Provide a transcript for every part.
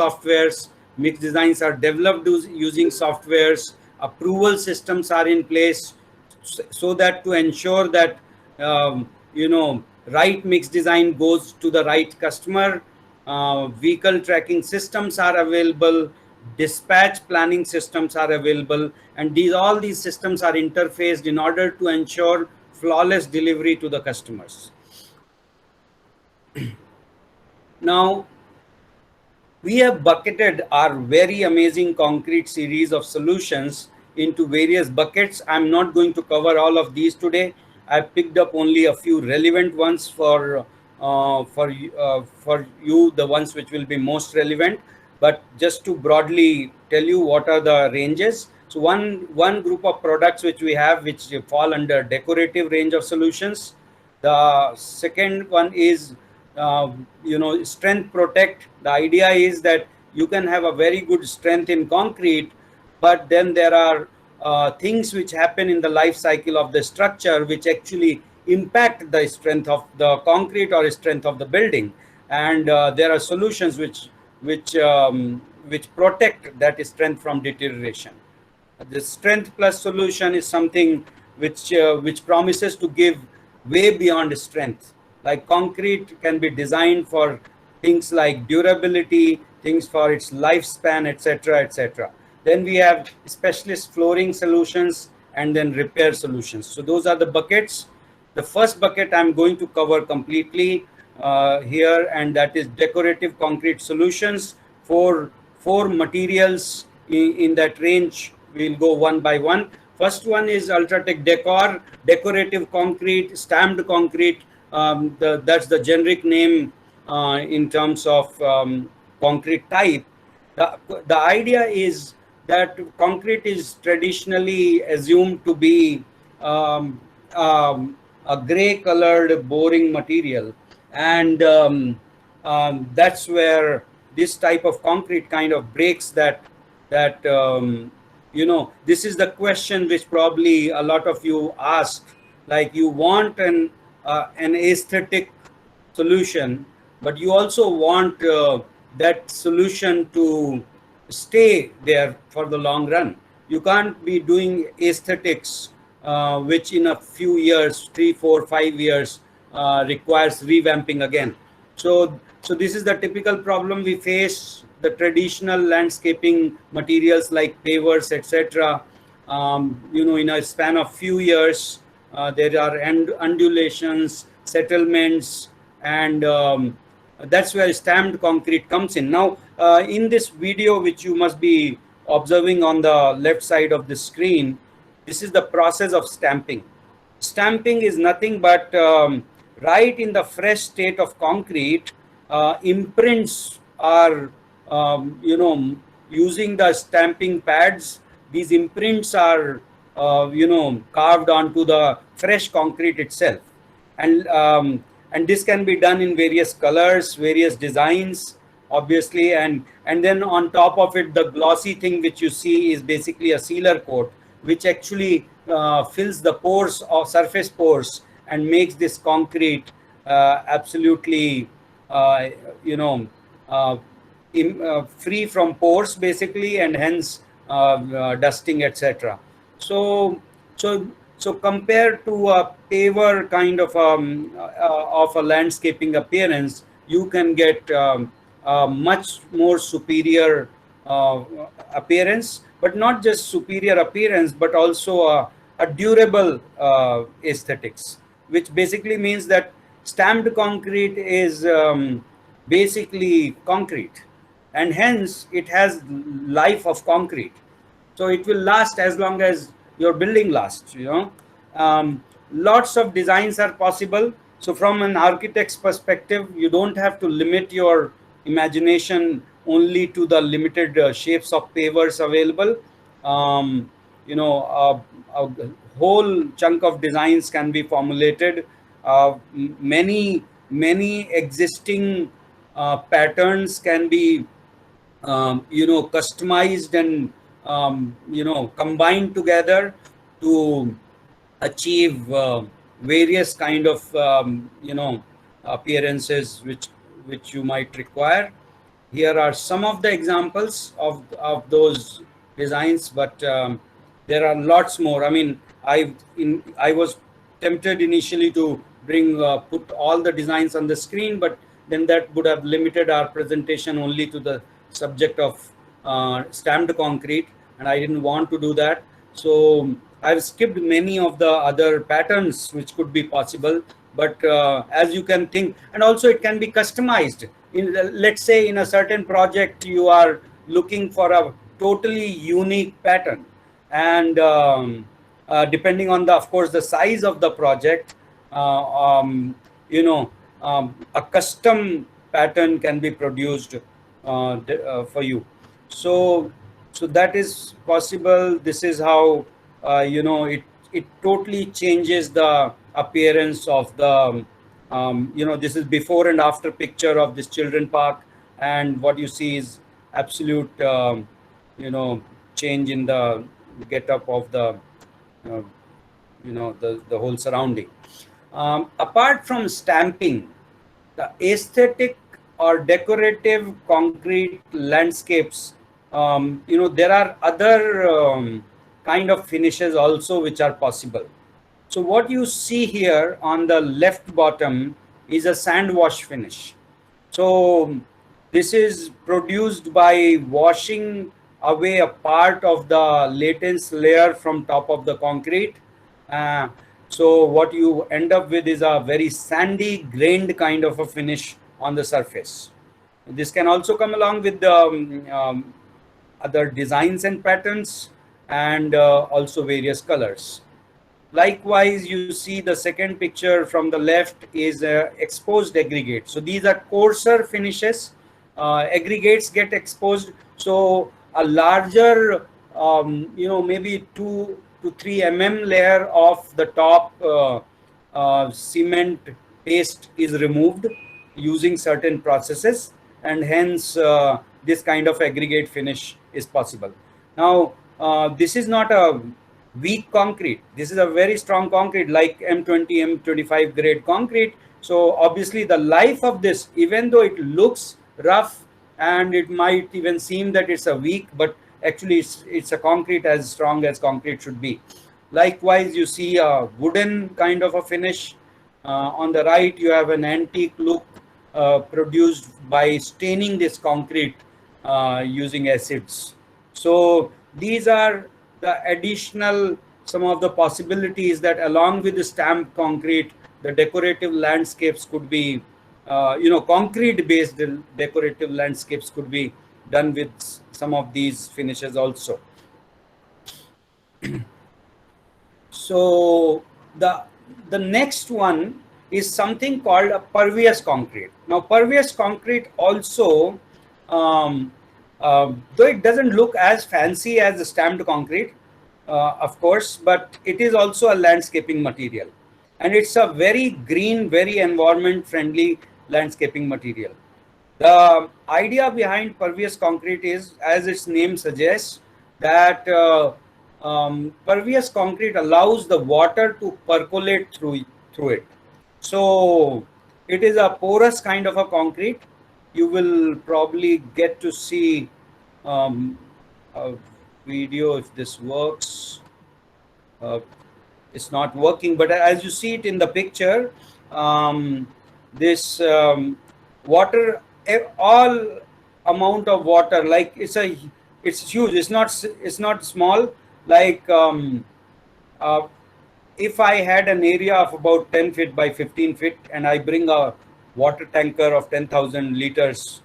softwares. Mixed designs are developed using softwares. Approval systems are in place so that to ensure that right mixed design goes to the right customer. Vehicle tracking systems are available, dispatch planning systems are available, and all these systems are interfaced in order to ensure flawless delivery to the customers. Now, we have bucketed our very amazing concrete series of solutions into various buckets. I'm not going to cover all of these today. I picked up only a few relevant ones for you, the ones which will be most relevant. But just to broadly tell you what are the ranges. So one group of products which we have, which fall under decorative range of solutions. The second one is strength protect. The idea is that you can have a very good strength in concrete, but then there are things which happen in the life cycle of the structure which actually impact the strength of the concrete or strength of the building, and there are solutions which protect that strength from deterioration. The strength plus solution is something which promises to give way beyond strength. Like concrete can be designed for things like durability, things for its lifespan, etc., etc. Then we have specialist flooring solutions and then repair solutions. So those are the buckets. The first bucket I'm going to cover completely here, and that is decorative concrete solutions. Four materials in that range. We'll go one by one. First one is Ultratech Decor, decorative concrete, stamped concrete. That's the generic name in terms of concrete type. The idea is that concrete is traditionally assumed to be a gray colored boring material, and that's where this type of concrete kind of breaks that this is the question which probably a lot of you ask, like you want an aesthetic solution, but you also want that solution to stay there for the long run. You can't be doing aesthetics which in a few years, 3, 4, 5 years requires revamping again. So this is the typical problem we face. The traditional landscaping materials like pavers, etc. In a span of few years, there are undulations, settlements, and that's where stamped concrete comes in. Now, in this video, which you must be observing on the left side of the screen, this is the process of stamping. Stamping is nothing but right in the fresh state of concrete, imprints are using the stamping pads. These imprints are carved onto the fresh concrete itself, and this can be done in various colors, various designs, obviously, and then on top of it, the glossy thing which you see is basically a sealer coat, which actually fills the pores or surface pores and makes this concrete absolutely free from pores, basically, and hence dusting, etc. So compared to a paver kind of a landscaping appearance, you can get a much more superior appearance, but not just superior appearance, but also a durable aesthetics, which basically means that stamped concrete is basically concrete, and hence it has life of concrete. So it will last as long as your building lasts. Lots of designs are possible. So from an architect's perspective, you don't have to limit your imagination only to the limited shapes of pavers available. A whole chunk of designs can be formulated. Many existing patterns can be customized and combined together to achieve various kind of appearances which you might require. Here are some of the examples of those designs, but there are lots more. I mean, I was tempted initially to bring put all the designs on the screen, but then that would have limited our presentation only to the subject of stamped concrete, and I didn't want to do that. So I've skipped many of the other patterns which could be possible, but as you can think, and also it can be customized. Let's say in a certain project you are looking for a totally unique pattern, and depending on the, of course, the size of the project, you know, a custom pattern can be produced for you. So that is possible. This is how it totally changes the appearance of the this is before and after picture of this children park, and what you see is absolute change in the get up of the uh, the whole surrounding. Apart from stamping, the aesthetic or decorative concrete landscapes, there are other kind of finishes also which are possible. So what you see here on the left bottom is a sand wash finish. So this is produced by washing away a part of the lattice layer from top of the concrete. Uh, so what you end up with is a very sandy grained kind of a finish on the surface. This can also come along with the other designs and patterns, and also various colors. Likewise, you see the second picture from the left is exposed aggregate. So these are coarser finishes. Aggregates get exposed. So a larger, maybe 2 to 3 mm layer of the top cement paste is removed using certain processes, and hence this kind of aggregate finish is possible. Now, this is not a weak concrete. This is a very strong concrete like M20, M25 grade concrete. So obviously the life of this, even though it looks rough and it might even seem that it's a weak, but actually it's a concrete as strong as concrete should be. Likewise, you see a wooden kind of a finish. On the right, you have an antique look produced by staining this concrete using acids. So these are the additional, some of the possibilities that along with the stamped concrete, the decorative landscapes could be, concrete based decorative landscapes could be done with some of these finishes also. So the next one is something called a pervious concrete. Now pervious concrete also, though it doesn't look as fancy as the stamped concrete, of course, but it is also a landscaping material, and it's a very green, very environment friendly landscaping material. The idea behind pervious concrete is, as its name suggests, that pervious concrete allows the water to percolate through it. So it is a porous kind of a concrete. You will probably get to see a video if this works. It's not working, but as you see it in the picture, this water, all amount of water, like it's huge. It's not small. Like if I had an area of about 10 feet by 15 feet, and I bring a water tanker of 10,000 liters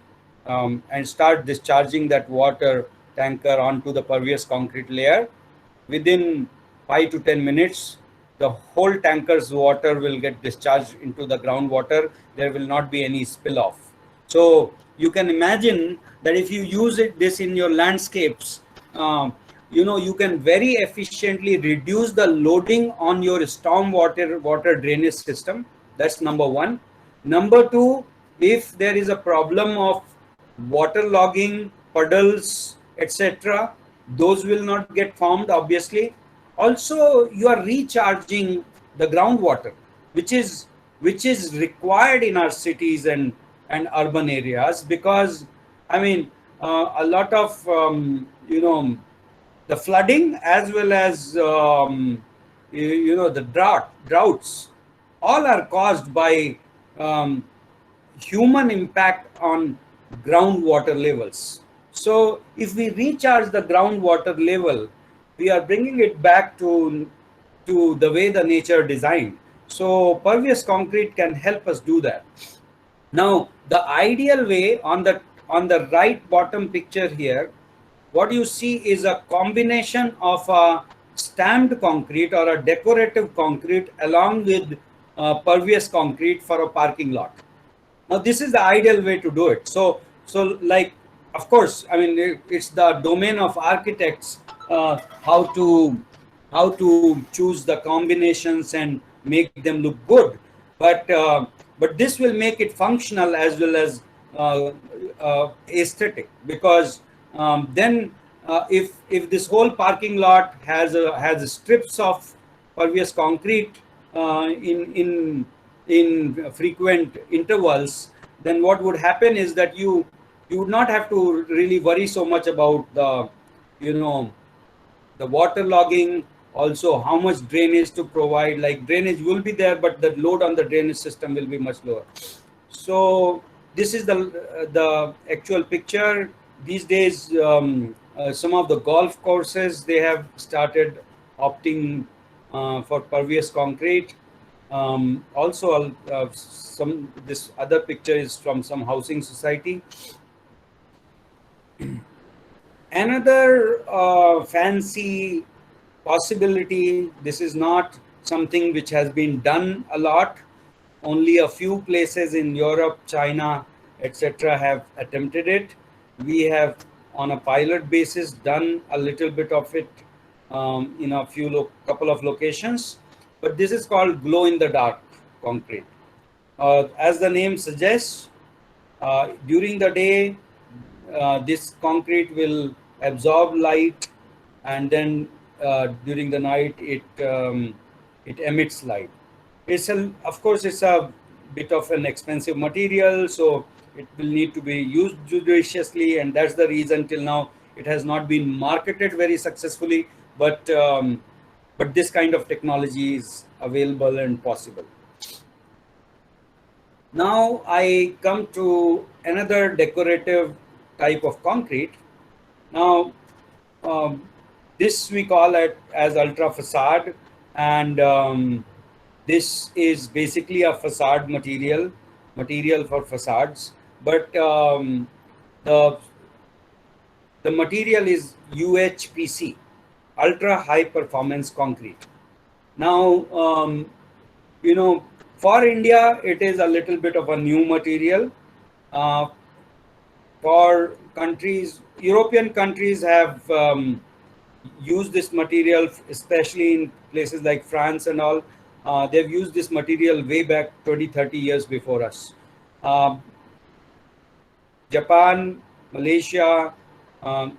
and start discharging that water tanker onto the pervious concrete layer, within 5 to 10 minutes, the whole tanker's water will get discharged into the groundwater. There will not be any spill off. So you can imagine that if you use this in your landscapes, you can very efficiently reduce the loading on your storm water drainage system. That's number one. Number two, if there is a problem of water logging, puddles, etc., those will not get formed, obviously. Also, you are recharging the groundwater, which is required in our cities and urban areas, because I mean, a lot of the flooding as well as the droughts, all are caused by um, human impact on groundwater levels. So if we recharge the groundwater level, we are bringing it back to the way the nature designed. So pervious concrete can help us do that. Now, the ideal way on the right bottom picture here, what you see is a combination of a stamped concrete or a decorative concrete along with pervious concrete for a parking lot. Now, this is the ideal way to do it. So like, of course, I mean, it's the domain of architects how to choose the combinations and make them look good. But this will make it functional as well as aesthetic, because then if this whole parking lot has strips of pervious concrete in frequent intervals, then what would happen is that you would not have to really worry so much about you know the water logging, also how much drainage to provide. Like, drainage will be there, but the load on the drainage system will be much lower. So this is the actual picture. These days, some of the golf courses, they have started opting for pervious concrete. Also, some this other picture is from some housing society. Another fancy possibility, this is not something which has been done a lot. Only a few places in Europe, China, etc. have attempted it. We have, on a pilot basis, done a little bit of it in a couple of locations. But this is called glow-in-the-dark concrete. As the name suggests, during the day, this concrete will absorb light, and then during the night it emits light. Of course, it's a bit of an expensive material, so it will need to be used judiciously, and that's the reason till now it has not been marketed very successfully. But this kind of technology is available and possible. Now I come to another decorative type of concrete. Now, this we call it as ultra facade, and this is basically a facade material for facades. But the material is UHPC, ultra high performance concrete. Now, for India, it is a little bit of a new material. For countries, European countries have used this material, especially in places like France and all. They've used this material way back 20-30 years before us. Japan, Malaysia,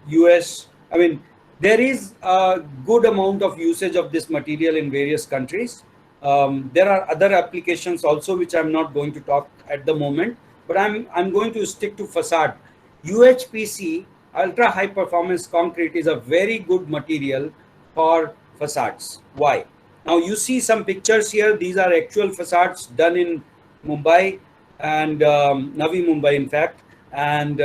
US, I mean, there is a good amount of usage of this material in various countries. There are other applications also, which I'm not going to talk at the moment, but I'm going to stick to facade. UHPC, ultra high performance concrete, is a very good material for facades. Why? Now you see some pictures here. These are actual facades done in Mumbai and Navi Mumbai, in fact. And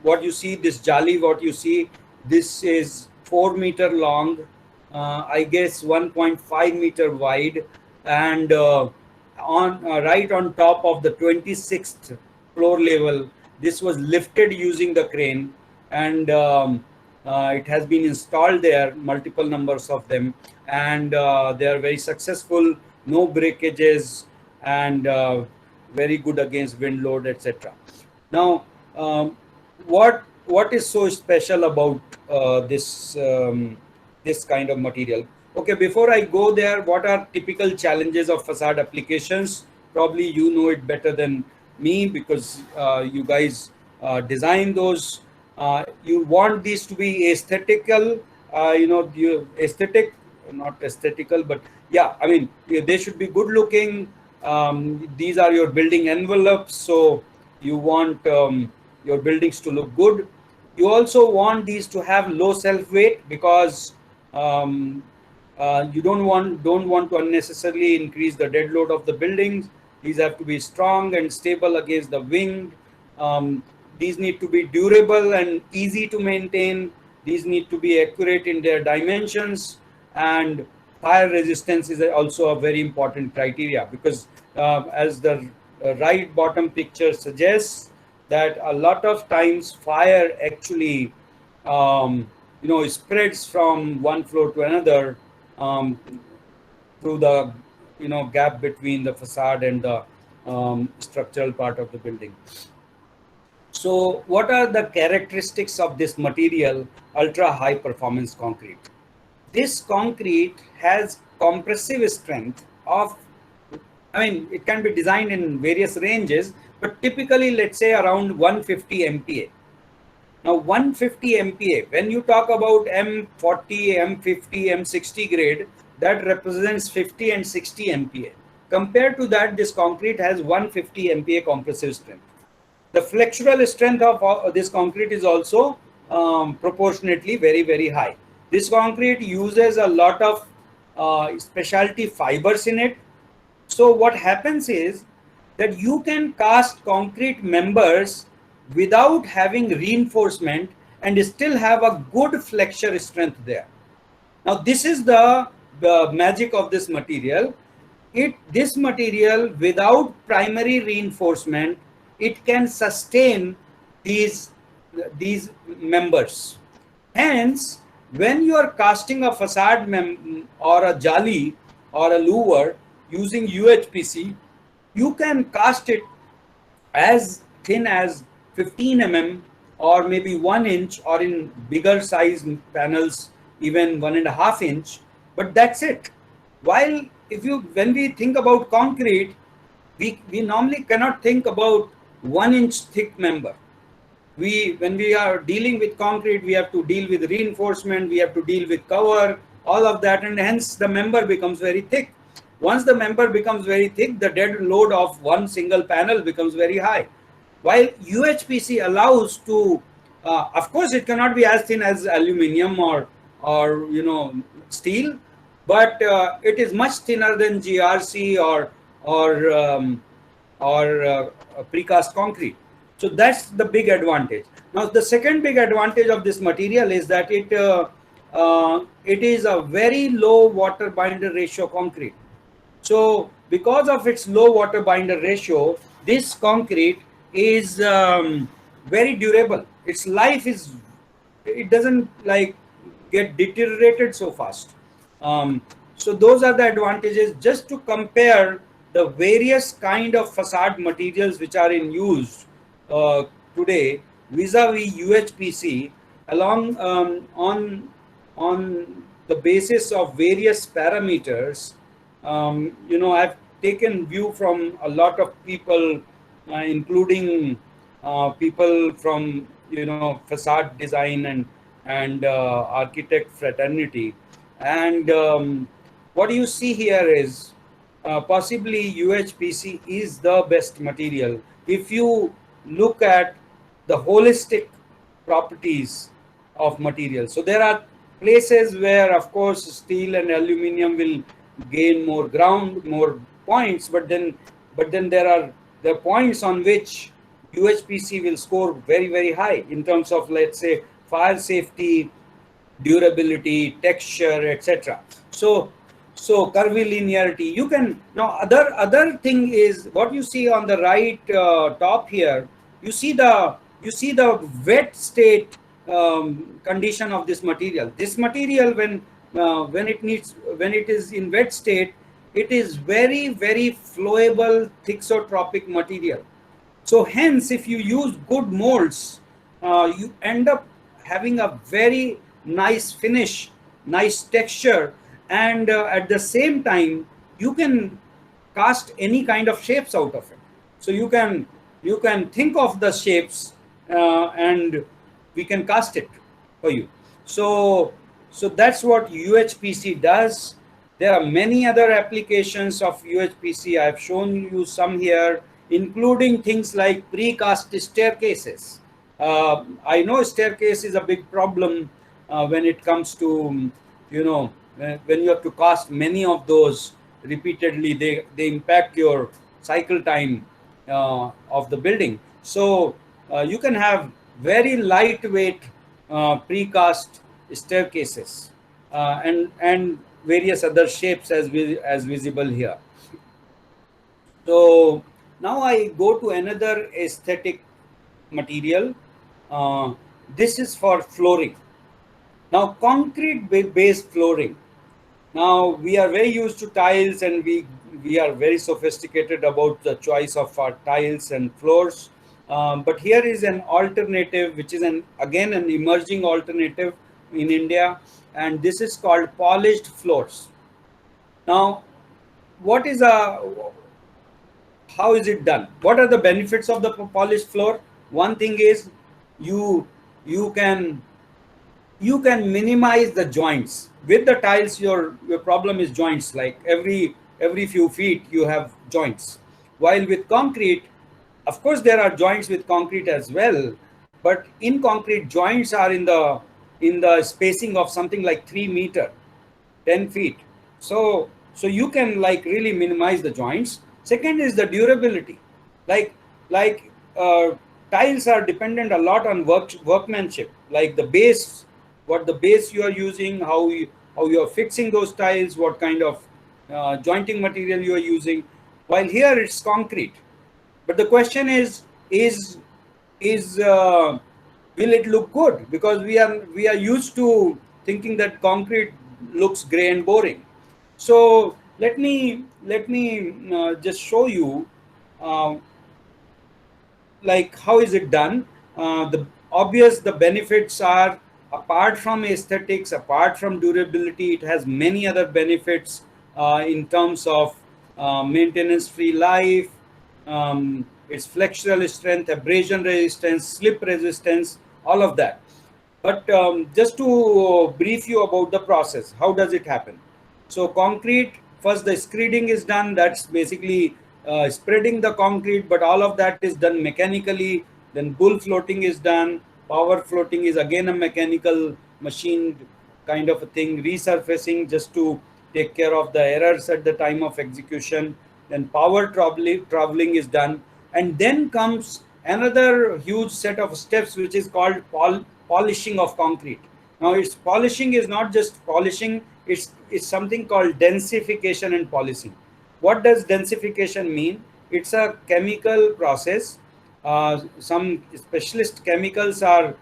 what you see, this jali, what you see, this is 4 meter long, I guess 1.5 meter wide, and right on top of the 26th floor level. This was lifted using the crane, and it has been installed there, multiple numbers of them, and they are very successful, no breakages, and very good against wind load, etc. Now, what is so special about this kind of material? Okay, before I go there, what are typical challenges of facade applications? Probably you know it better than me, because you guys design those. You want these to be aesthetical, aesthetic, not aesthetical, but yeah, I mean, they should be good looking. These are your building envelopes, so You want your buildings to look good. You also want these to have low self weight, because um, you don't want to unnecessarily increase the dead load of the buildings. These have to be strong and stable against the wind. Um, these need to be durable and easy to maintain. These need to be accurate in their dimensions, and fire resistance is also a very important criteria, because as the right bottom picture suggests, that a lot of times fire actually spreads from one floor to another, um, through the gap between the facade and the structural part of the building. So what are the characteristics of this material, ultra high performance concrete? This concrete has compressive strength of, I mean, it can be designed in various ranges, but typically let's say around 150 MPa. Now 150 MPa, when you talk about M40, M50, M60 grade, that represents 50 and 60 MPa. Compared to that, this concrete has 150 MPa compressive strength. The flexural strength of this concrete is also proportionately very, very high. This concrete uses a lot of specialty fibers in it. So what happens is that you can cast concrete members without having reinforcement and still have a good flexure strength there. Now this is the magic of this material. This material, without primary reinforcement, it can sustain these members. Hence, when you are casting a facade or a jali or a louver using UHPC, you can cast it as thin as 15 mm or maybe 1 inch, or in bigger size panels even 1.5 inch, but that's it. While when we think about concrete, we normally cannot think about 1 inch thick member. When we are dealing with concrete, we have to deal with reinforcement, we have to deal with cover, all of that, and hence the member becomes very thick. Once the member becomes very thick, the dead load of one single panel becomes very high. While UHPC allows to, of course, it cannot be as thin as aluminium or steel, but it is much thinner than GRC or precast concrete. So that's the big advantage. Now, the second big advantage of this material is that it is a very low water binder ratio concrete. So because of its low water binder ratio, this concrete is very durable. Its life is, it doesn't like get deteriorated so fast. So those are the advantages. Just to compare the various kind of facade materials which are in use today vis-a-vis UHPC, along on the basis of various parameters. I've taken view from a lot of people, including people from facade design and architect fraternity, and what you see here is possibly UHPC is the best material if you look at the holistic properties of material. So there are places where, of course, steel and aluminium will gain more ground, more points, but then there are points on which UHPC will score very, very high in terms of, let's say, fire safety, durability, texture, etc. So curvilinearity. You can now other thing is what you see on the right top here. You see the wet state condition of this material. This material, when it is in wet state, it is very, very flowable thixotropic material. So hence, if you use good molds, you end up having a very nice finish, nice texture, and at the same time you can cast any kind of shapes out of it. So you can think of the shapes and we can cast it for you. So that's what UHPC does. There are many other applications of UHPC. I have shown you some here. including things like precast staircases. I know staircase is a big problem when it comes to, when you have to cast many of those repeatedly, they impact your cycle time of the building. So you can have very lightweight precast staircases and various other shapes as visible here. So now I go to another aesthetic material. Uh, this is for flooring. Now, concrete based flooring. Now we are very used to tiles, and we are very sophisticated about the choice of our tiles and floors. But here is an alternative, which is again an emerging alternative in India, and this is called polished floors. Now, what is a how is it done? What are the benefits of the polished floor? One thing is you you can you can minimize the joints. With the tiles, your problem is joints. Like every few feet you have joints, while with concrete, of course there are joints with concrete as well, but in concrete, joints are in the spacing of something like 3 meter, 10 feet. So you can like really minimize the joints. Second is the durability. Like like uh, tiles are dependent a lot on workmanship, like the base, what the base you are using, how you are fixing those tiles, what kind of jointing material you are using. While here it's concrete, but the question is will it look good? Because we are used to thinking that concrete looks gray and boring. So let me just show you uh, like how is it done. The benefits are, apart from aesthetics, apart from durability, it has many other benefits in terms of maintenance free life, its flexural strength, abrasion resistance, slip resistance, all of that. But just to brief you about the process, how does it happen? So concrete, first the screeding is done. That's basically spreading the concrete, but all of that is done mechanically. Then bull floating is done. Power floating is again a mechanical machine kind of a thing. Resurfacing just to take care of the errors at the time of execution. Then power traveling is done, and then comes another huge set of steps, which is called polishing of concrete. Now, its polishing is not just polishing; it's something called densification and polishing. What does densification mean? It's a chemical process. Some specialist chemicals are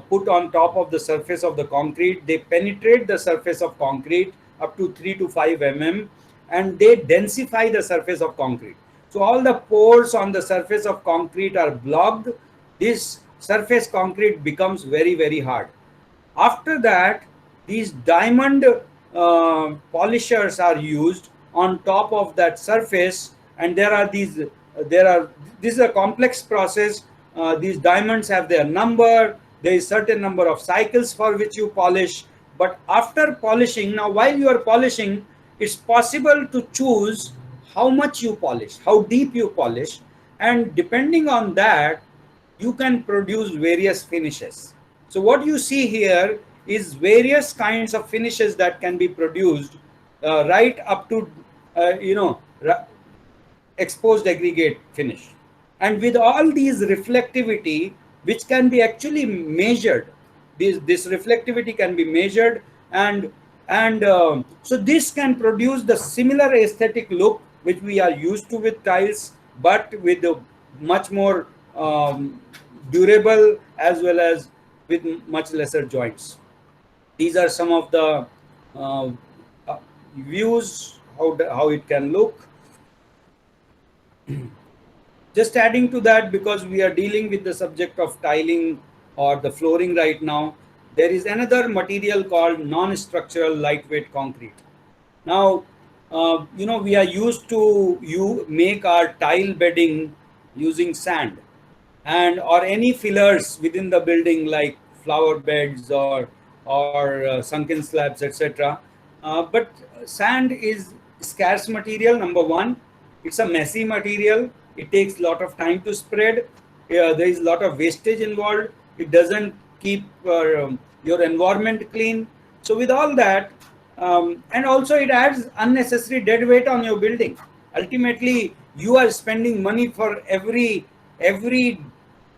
put on top of the surface of the concrete. They penetrate the surface of concrete up to 3 to 5 mm, and they densify the surface of concrete. So all the pores on the surface of concrete are blocked. This surface concrete becomes very, very hard. After that, these diamond polishers are used on top of that surface, and this is a complex process. These diamonds have their number. There is certain number of cycles for which you polish. But after polishing, now while you are polishing, it's possible to choose how much you polish, how deep you polish, and depending on that, you can produce various finishes. So what you see here is various kinds of finishes that can be produced, right up to exposed aggregate finish. And with all these reflectivity, which can be actually measured, this reflectivity can be measured, and so this can produce the similar aesthetic look which we are used to with tiles, but with a much more durable, as well as with much lesser joints. These are some of the uh, views, how it can look. Just adding to that, because we are dealing with the subject of tiling or the flooring right now, there is another material called non-structural lightweight concrete. Now, we are used to make our tile bedding using sand, and or any fillers within the building like flower beds or sunken slabs, etc. But sand is scarce material. Number one, it's a messy material. It takes a lot of time to spread. There is a lot of wastage involved. It doesn't keep your environment clean. So with all that, and also it adds unnecessary dead weight on your building. Ultimately, you are spending money for every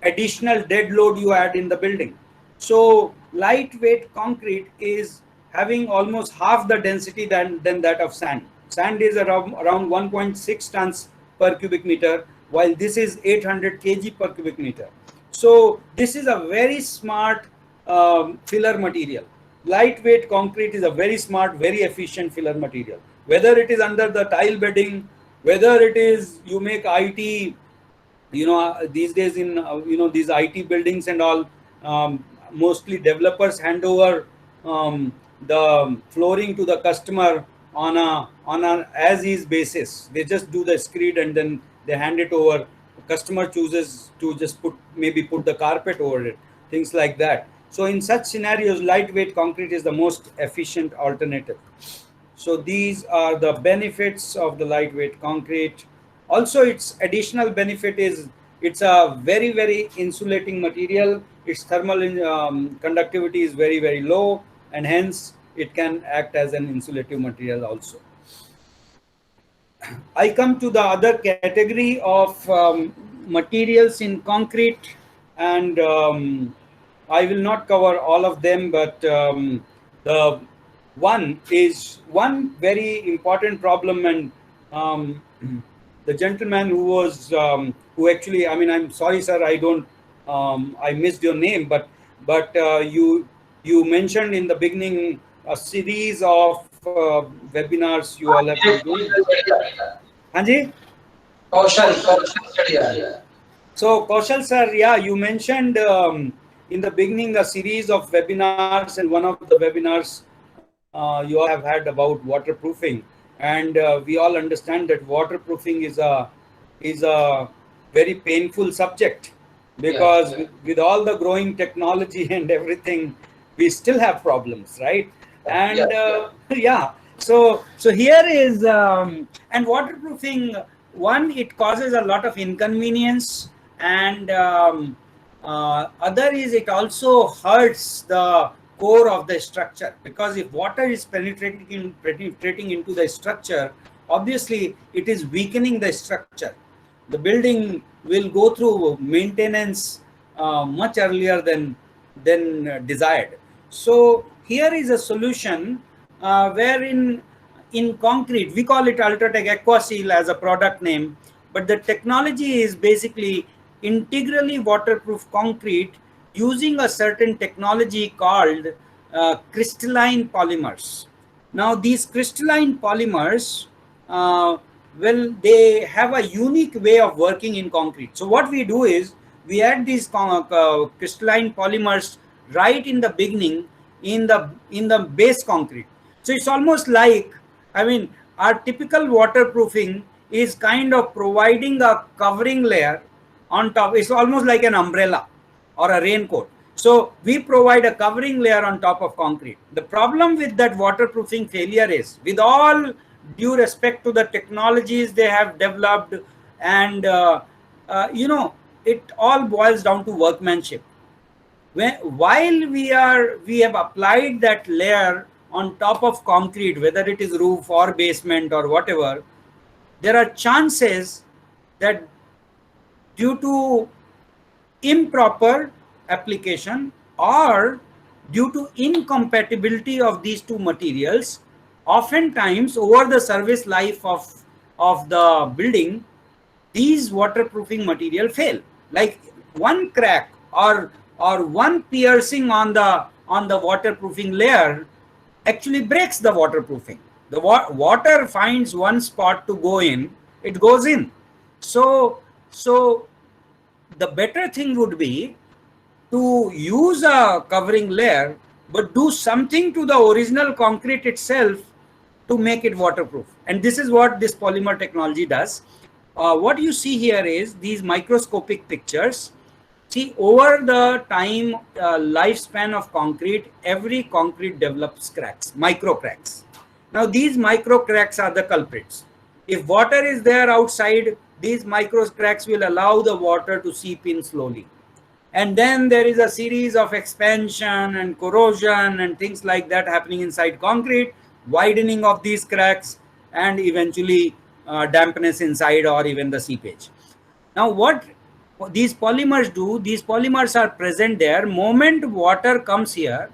additional dead load you add in the building. So lightweight concrete is having almost half the density than that of sand. Sand is around 1.6 tons per cubic meter, while this is 800 kg per cubic meter. So this is a very smart filler material. Lightweight concrete is a very smart, very efficient filler material. Whether it is under the tile bedding, whether it is you make IT, these days in these IT buildings and all, mostly developers hand over the flooring to the customer on a as is basis. They just do the screed and then they hand it over. The customer chooses to just put the carpet over it, things like that. So in such scenarios, lightweight concrete is the most efficient alternative. So these are the benefits of the lightweight concrete. Also, its additional benefit is it's a very, very insulating material. Its thermal conductivity is very, very low, and hence it can act as an insulative material also. I come to the other category of materials in concrete, and I will not cover all of them, but the one very important problem, and the gentleman who was who actually, I mean, I'm sorry, sir, I don't I missed your name, but you mentioned in the beginning a series of webinars you all have been doing. Hanji? Kaushal. So Kaushal sir, yeah, you mentioned in the beginning a series of webinars, and one of the webinars you all have had about waterproofing, and we all understand that waterproofing is a very painful subject, because with all the growing technology and everything, we still have problems, right? And yeah, so here is and waterproofing, one, it causes a lot of inconvenience, and other is it also hurts the core of the structure, because if water is penetrating into the structure, obviously it is weakening the structure. The building will go through maintenance much earlier than desired. So here is a solution wherein in concrete, we call it Ultratech Aquaseal as a product name, but the technology is basically integrally waterproof concrete using a certain technology called crystalline polymers. Now these crystalline polymers, they have a unique way of working in concrete. So what we do is we add these crystalline polymers right in the beginning in the base concrete. So it's almost like, I mean, our typical waterproofing is kind of providing a covering layer on top. It's almost like an umbrella or a raincoat. So we provide a covering layer on top of concrete. The problem with that waterproofing failure is, with all due respect to the technologies they have developed, and it all boils down to workmanship. While we have applied that layer on top of concrete, whether it is roof or basement or whatever, there are chances that due to improper application or due to incompatibility of these two materials, oftentimes over the service life of the building, these waterproofing material fail. Like one crack or one piercing on the waterproofing layer actually breaks the waterproofing. The water finds one spot to go in, it goes in. So the better thing would be to use a covering layer, but do something to the original concrete itself to make it waterproof. And this is what this polymer technology does. What you see here is these microscopic pictures. See, over the time lifespan of concrete, every concrete develops cracks, micro cracks. Now these micro cracks are the culprits. If water is there outside, these micro cracks will allow the water to seep in slowly. And then there is a series of expansion and corrosion and things like that happening inside concrete, widening of these cracks, and eventually dampness inside or even the seepage. Now what these polymers do, these polymers are present there. Moment water comes here,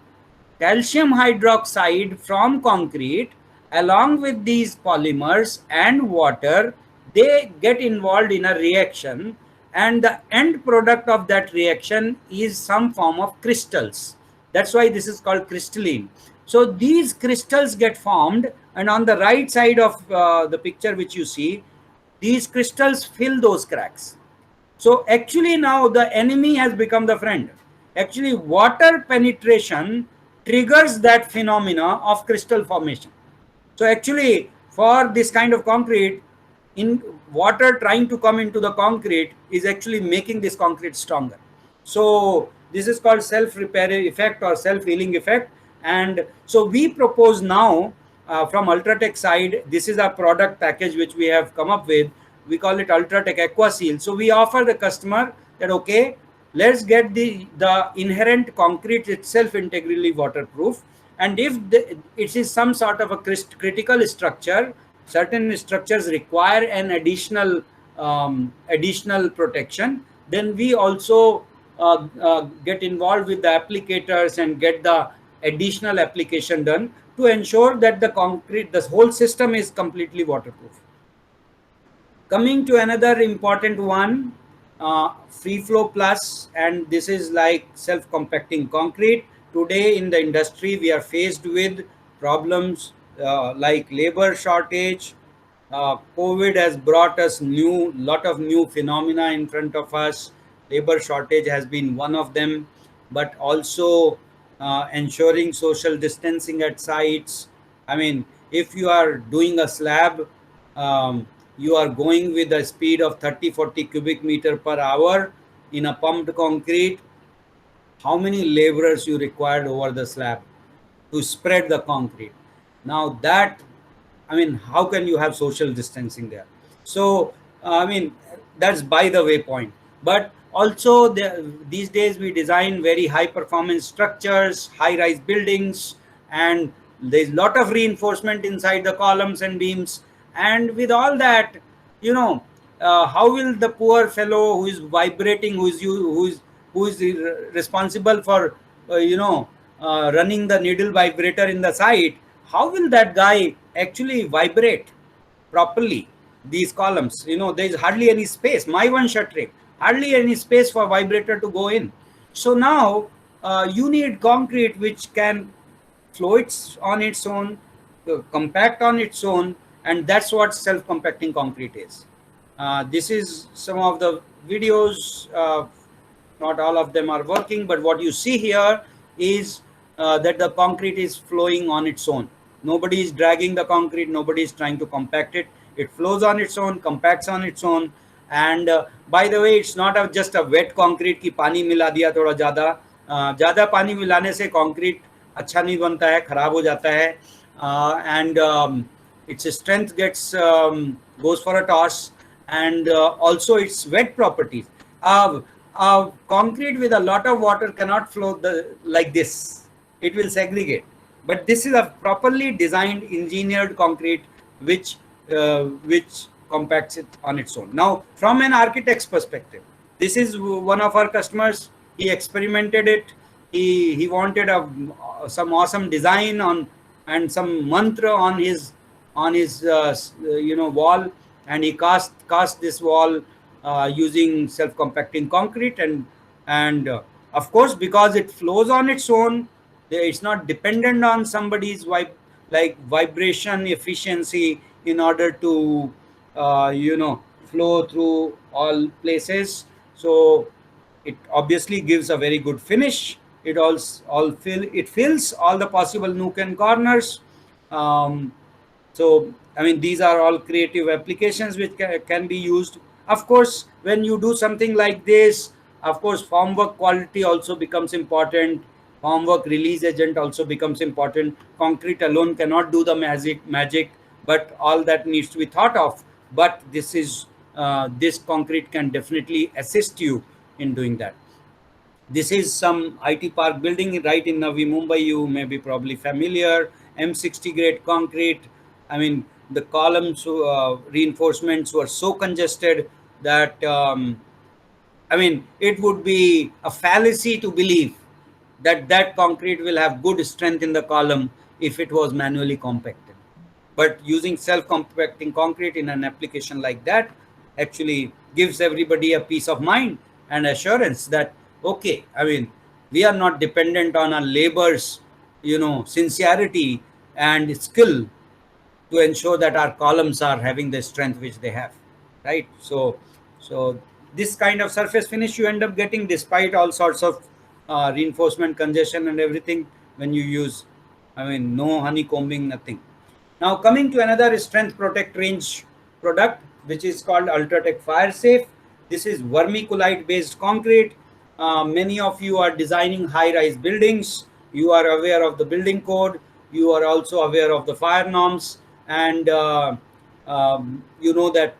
calcium hydroxide from concrete along with these polymers and water, they get involved in a reaction, and the end product of that reaction is some form of crystals. That's why this is called crystalline. So these crystals get formed, and on the right side of the picture which you see, these crystals fill those cracks. So actually now the enemy has become the friend. Actually water penetration triggers that phenomena of crystal formation. So actually for this kind of concrete, in water trying to come into the concrete is actually making this concrete stronger. So this is called self-repair effect or self-healing effect. And so we propose now from Ultratech side, this is a product package which we have come up with. We call it Ultratech AquaSeal. So we offer the customer that, okay, let's get the inherent concrete itself integrally waterproof. And if it is some sort of a critical structure, certain structures require an additional protection, then we also get involved with the applicators and get the additional application done to ensure that the concrete, the whole system is completely waterproof. Coming to another important one, Free Flow Plus, and this is like self-compacting concrete. Today in the industry, we are faced with problems like labor shortage. COVID has brought us lot of new phenomena in front of us. Labor shortage has been one of them, but also ensuring social distancing at sites. I mean, if you are doing a slab, you are going with a speed of 30-40 cubic meter per hour in a pumped concrete. How many laborers you required over the slab to spread the concrete? Now that, I mean, how can you have social distancing there? So, I mean, that's by the way point. But also these days we design very high performance structures, high rise buildings, and there's a lot of reinforcement inside the columns and beams. And with all that, you know, how will the poor fellow who is vibrating, who is responsible for, running the needle vibrator in the site, how will that guy actually vibrate properly these columns? You know, there is hardly any space. My one shuttering, hardly any space for vibrator to go in. So now you need concrete which can flow on its own, compact on its own, and that's what self-compacting concrete is. This is some of the videos. Not all of them are working, but what you see here is that the concrete is flowing on its own. Nobody is dragging the concrete. Nobody is trying to compact it. It flows on its own, compacts on its own. And by the way, it's not just a wet concrete कि पानी मिला दिया थोड़ा ज़्यादा पानी मिलाने से concrete अच्छा नहीं बनता है, खराब हो जाता है, and its strength gets goes for a toss, and also its wet properties. Concrete with a lot of water cannot flow like this. It will segregate. But this is a properly designed, engineered concrete which compacts it on its own. Now, from an architect's perspective, this is one of our customers. He experimented it. He wanted some awesome design on and some mantra on his wall, and he cast this wall using self-compacting concrete, and of course, because it flows on its own, it's not dependent on somebody's vibration efficiency in order to flow through all places. So it obviously gives a very good finish. It fills all the possible nook and corners. So I mean, these are all creative applications which can be used. Of course, when you do something like this, of course, formwork quality also becomes important. Formwork release agent also becomes important. Concrete alone cannot do the magic, but all that needs to be thought of. But this is this concrete can definitely assist you in doing that. This is some IT park building right in Navi Mumbai. You may be probably familiar. M60 grade concrete. I mean, the columns reinforcements were so congested that I mean, it would be a fallacy to believe that that concrete will have good strength in the column if it was manually compacted. But using self-compacting concrete in an application like that actually gives everybody a peace of mind and assurance that, okay, I mean, we are not dependent on our labor's, sincerity and skill to ensure that our columns are having the strength which they have, right? So this kind of surface finish you end up getting despite all sorts of reinforcement, congestion and everything when you use, I mean, no honeycombing, nothing. Now coming to another strength protect range product, which is called Ultratech Fire Safe. This is vermiculite based concrete. Many of you are designing high rise buildings. You are aware of the building code. You are also aware of the fire norms, and you know that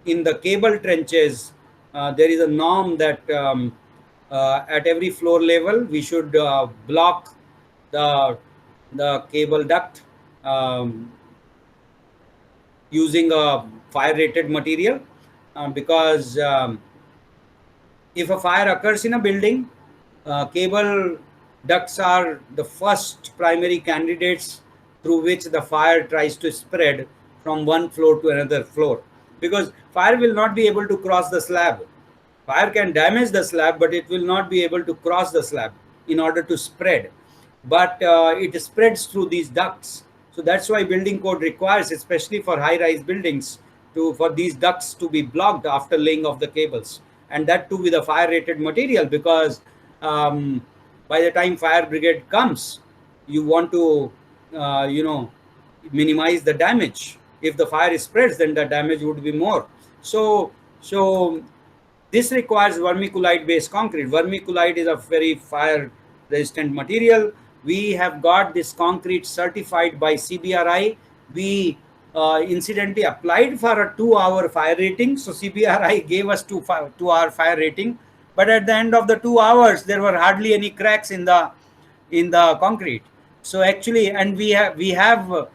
in the cable trenches there is a norm that at every floor level we should block the cable duct using a fire rated material, because if a fire occurs in a building, cable ducts are the first primary candidates through which the fire tries to spread from one floor to another floor, because fire will not be able to cross the slab. Fire can damage the slab, but it will not be able to cross the slab in order to spread. But it spreads through these ducts. So that's why building code requires, especially for high-rise buildings, for these ducts to be blocked after laying off the cables, and that too with a fire-rated material, because by the time fire brigade comes, you want to minimize the damage. If the fire spreads, then the damage would be more. So this requires vermiculite based concrete. Vermiculite is a very fire resistant material. We have got this concrete certified by CBRI. We incidentally applied for a 2-hour fire rating. So CBRI gave us 2-hour fire rating. But at the end of the 2 hours, there were hardly any cracks in the concrete. So actually, and we have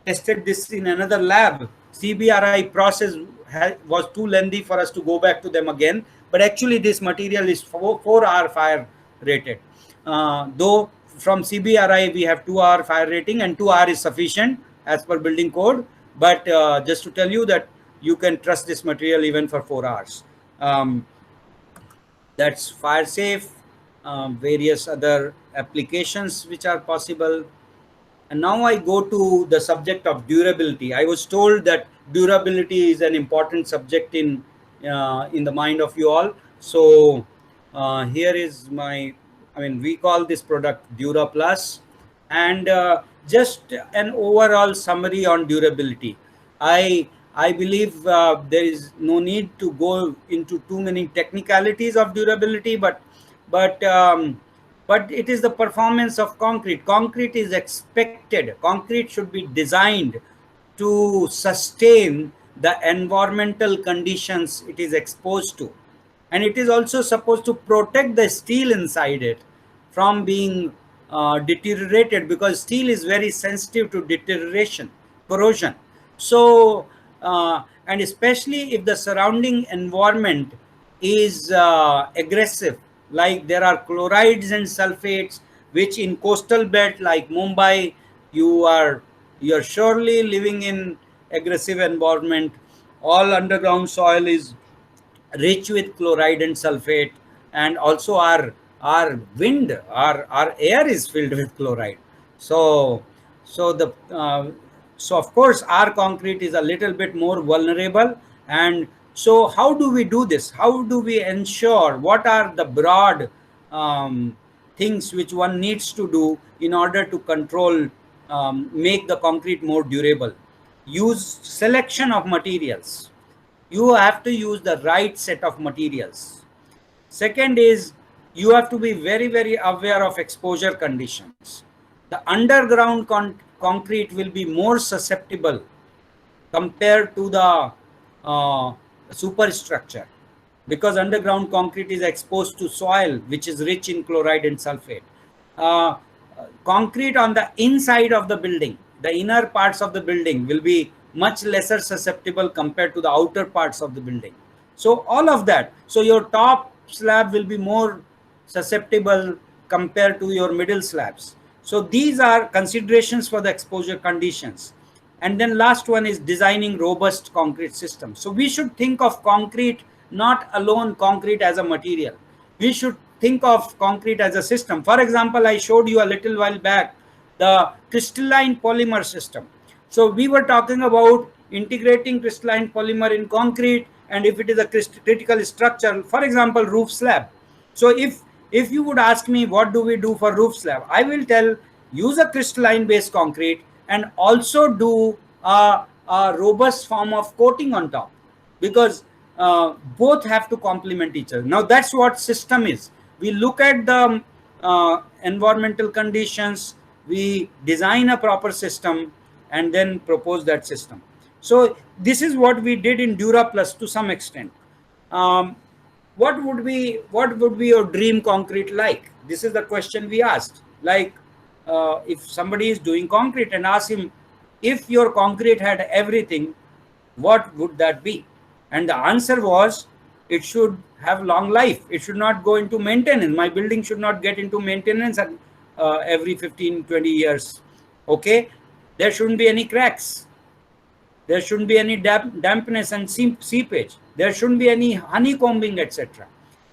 tested this in another lab. CBRI process was too lengthy for us to go back to them again. But actually, this material is 4-hour fire rated. Though from CBRI we have 2-hour fire rating, and 2 hours is sufficient as per building code. But just to tell you that you can trust this material even for 4 hours. That's fire safe. Various other applications which are possible. And now I go to the subject of durability. I was told that durability is an important subject in the mind of you all. So here is my, we call this product Dura Plus, and just an overall summary on durability. I believe there is no need to go into too many technicalities of durability, but it is the performance of concrete. Concrete is expected. Concrete should be designed to sustain the environmental conditions it is exposed to. And it is also supposed to protect the steel inside it from being deteriorated, because steel is very sensitive to deterioration, corrosion. So, and especially if the surrounding environment is aggressive, like there are chlorides and sulfates, which in coastal belt like Mumbai, you're surely living in aggressive environment. All underground soil is rich with chloride and sulfate, and also our wind, our air is filled with chloride. So of course our concrete is a little bit more vulnerable. And so how do we do this? How do we ensure? What are the broad things which one needs to do in order to control, make the concrete more durable? Use selection of materials. You have to use the right set of materials. Second is, you have to be very, very aware of exposure conditions. The underground concrete will be more susceptible compared to the superstructure, because underground concrete is exposed to soil which is rich in chloride and sulfate. Uh, Concrete on the inside of the building, the inner parts of the building, will be much lesser susceptible compared to the outer parts of the building. So all of that. So your top slab will be more susceptible compared to your middle slabs. So these are considerations for the exposure conditions. And then last one is designing robust concrete systems. So we should think of concrete, not alone concrete as a material. We should think of concrete as a system. For example, I showed you a little while back the crystalline polymer system. So we were talking about integrating crystalline polymer in concrete, and if it is a critical structure, for example, roof slab. So if you would ask me what do we do for roof slab, I will tell use a crystalline based concrete and also do a robust form of coating on top, because both have to complement each other. Now that's what system is. We look at the environmental conditions, we design a proper system, and then propose that system. So this is what we did in DuraPlus to some extent. What would be your dream concrete like? This is the question we asked. Like, if somebody is doing concrete and ask him, if your concrete had everything, what would that be? And the answer was, it should have long life. It should not go into maintenance. My building should not get into maintenance every 15-20 years. Okay, there shouldn't be any cracks. There shouldn't be any dampness and seepage. There shouldn't be any honeycombing, etc.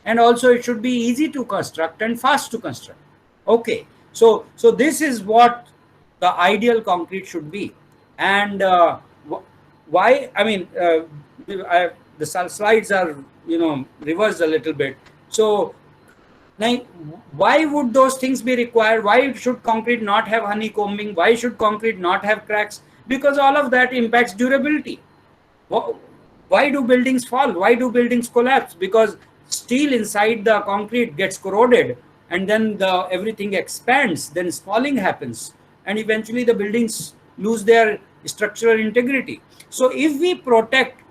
And also it should be easy to construct and fast to construct. Okay, so this is what the ideal concrete should be. And why? I mean, the slides are reversed a little bit. So now, why would those things be required? Why should concrete not have honeycombing? Why should concrete not have cracks? Because all of that impacts durability. Why do buildings fall? Why do buildings collapse? Because steel inside the concrete gets corroded, and then everything expands, then spalling happens, and eventually the buildings lose their structural integrity. So if we protect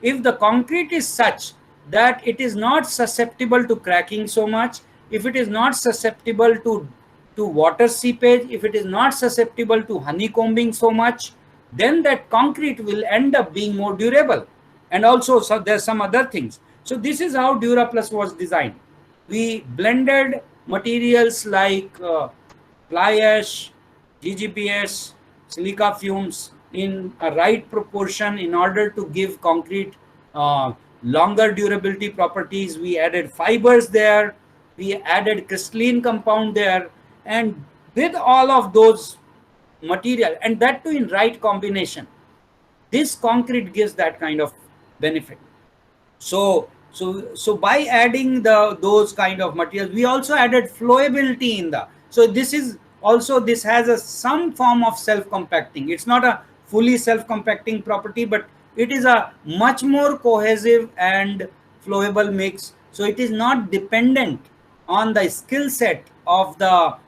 if the concrete is such that it is not susceptible to cracking so much, if it is not susceptible to water seepage, if it is not susceptible to honeycombing so much, then that concrete will end up being more durable. And also, so there's some other things. So this is how DuraPlus was designed. We blended materials like fly ash, GGBS, silica fumes in a right proportion in order to give concrete longer durability properties. We added fibers there, we added crystalline compound there, and with all of those material, and that too in right combination, this concrete gives that kind of benefit. So by adding those kind of materials, we also added flowability in so this has some form of self-compacting. It's not a fully self-compacting property, but it is a much more cohesive and flowable mix. So it is not dependent on the skill set of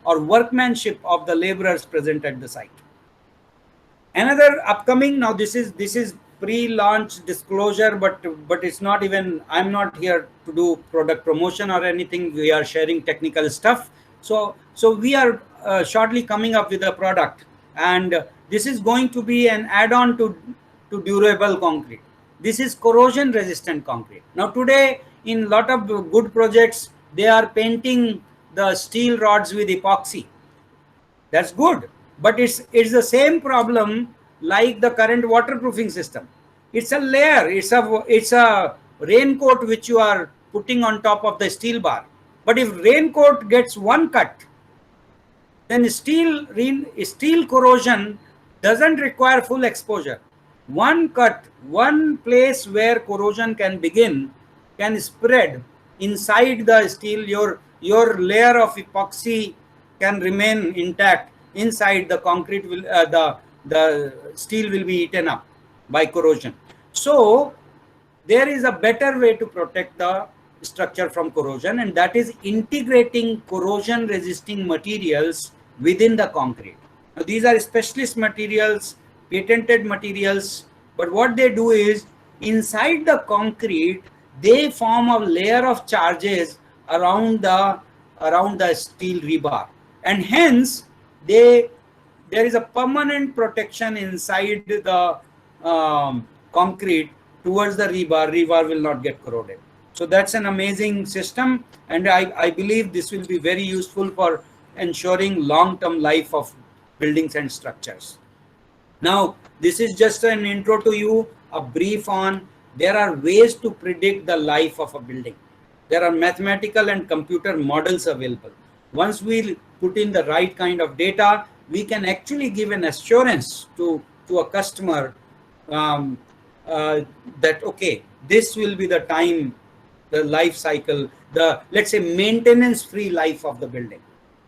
or workmanship of the laborers present at the site. Another upcoming, now this is pre-launch disclosure, but it's not even, I'm not here to do product promotion or anything. We are sharing technical stuff. So we are shortly coming up with a product, and this is going to be an add-on to durable concrete. This is corrosion resistant concrete. Now today in a lot of good projects, they are painting the steel rods with epoxy. That's good, but it's the same problem like the current waterproofing system. It's a layer, it's a raincoat which you are putting on top of the steel bar. But if raincoat gets one cut, then steel corrosion doesn't require full exposure. One cut, one place where corrosion can begin, can spread inside the steel. Your layer of epoxy can remain intact. Inside the concrete will the steel will be eaten up by corrosion. So there is a better way to protect the structure from corrosion, and that is integrating corrosion resisting materials within the concrete. Now, these are specialist materials, patented materials, But what they do is, inside the concrete, they form a layer of charges around the steel rebar, and hence there is a permanent protection inside the concrete towards the rebar. Rebar will not get corroded. So that's an amazing system, and I believe this will be very useful for ensuring long-term life of buildings and structures. Now, this is just an intro to you, a brief on there are ways to predict the life of a building. There are mathematical and computer models available. Once we put in the right kind of data, we can actually give an assurance to a customer that, okay, this will be the time, the life cycle, the, let's say, maintenance free life of the building.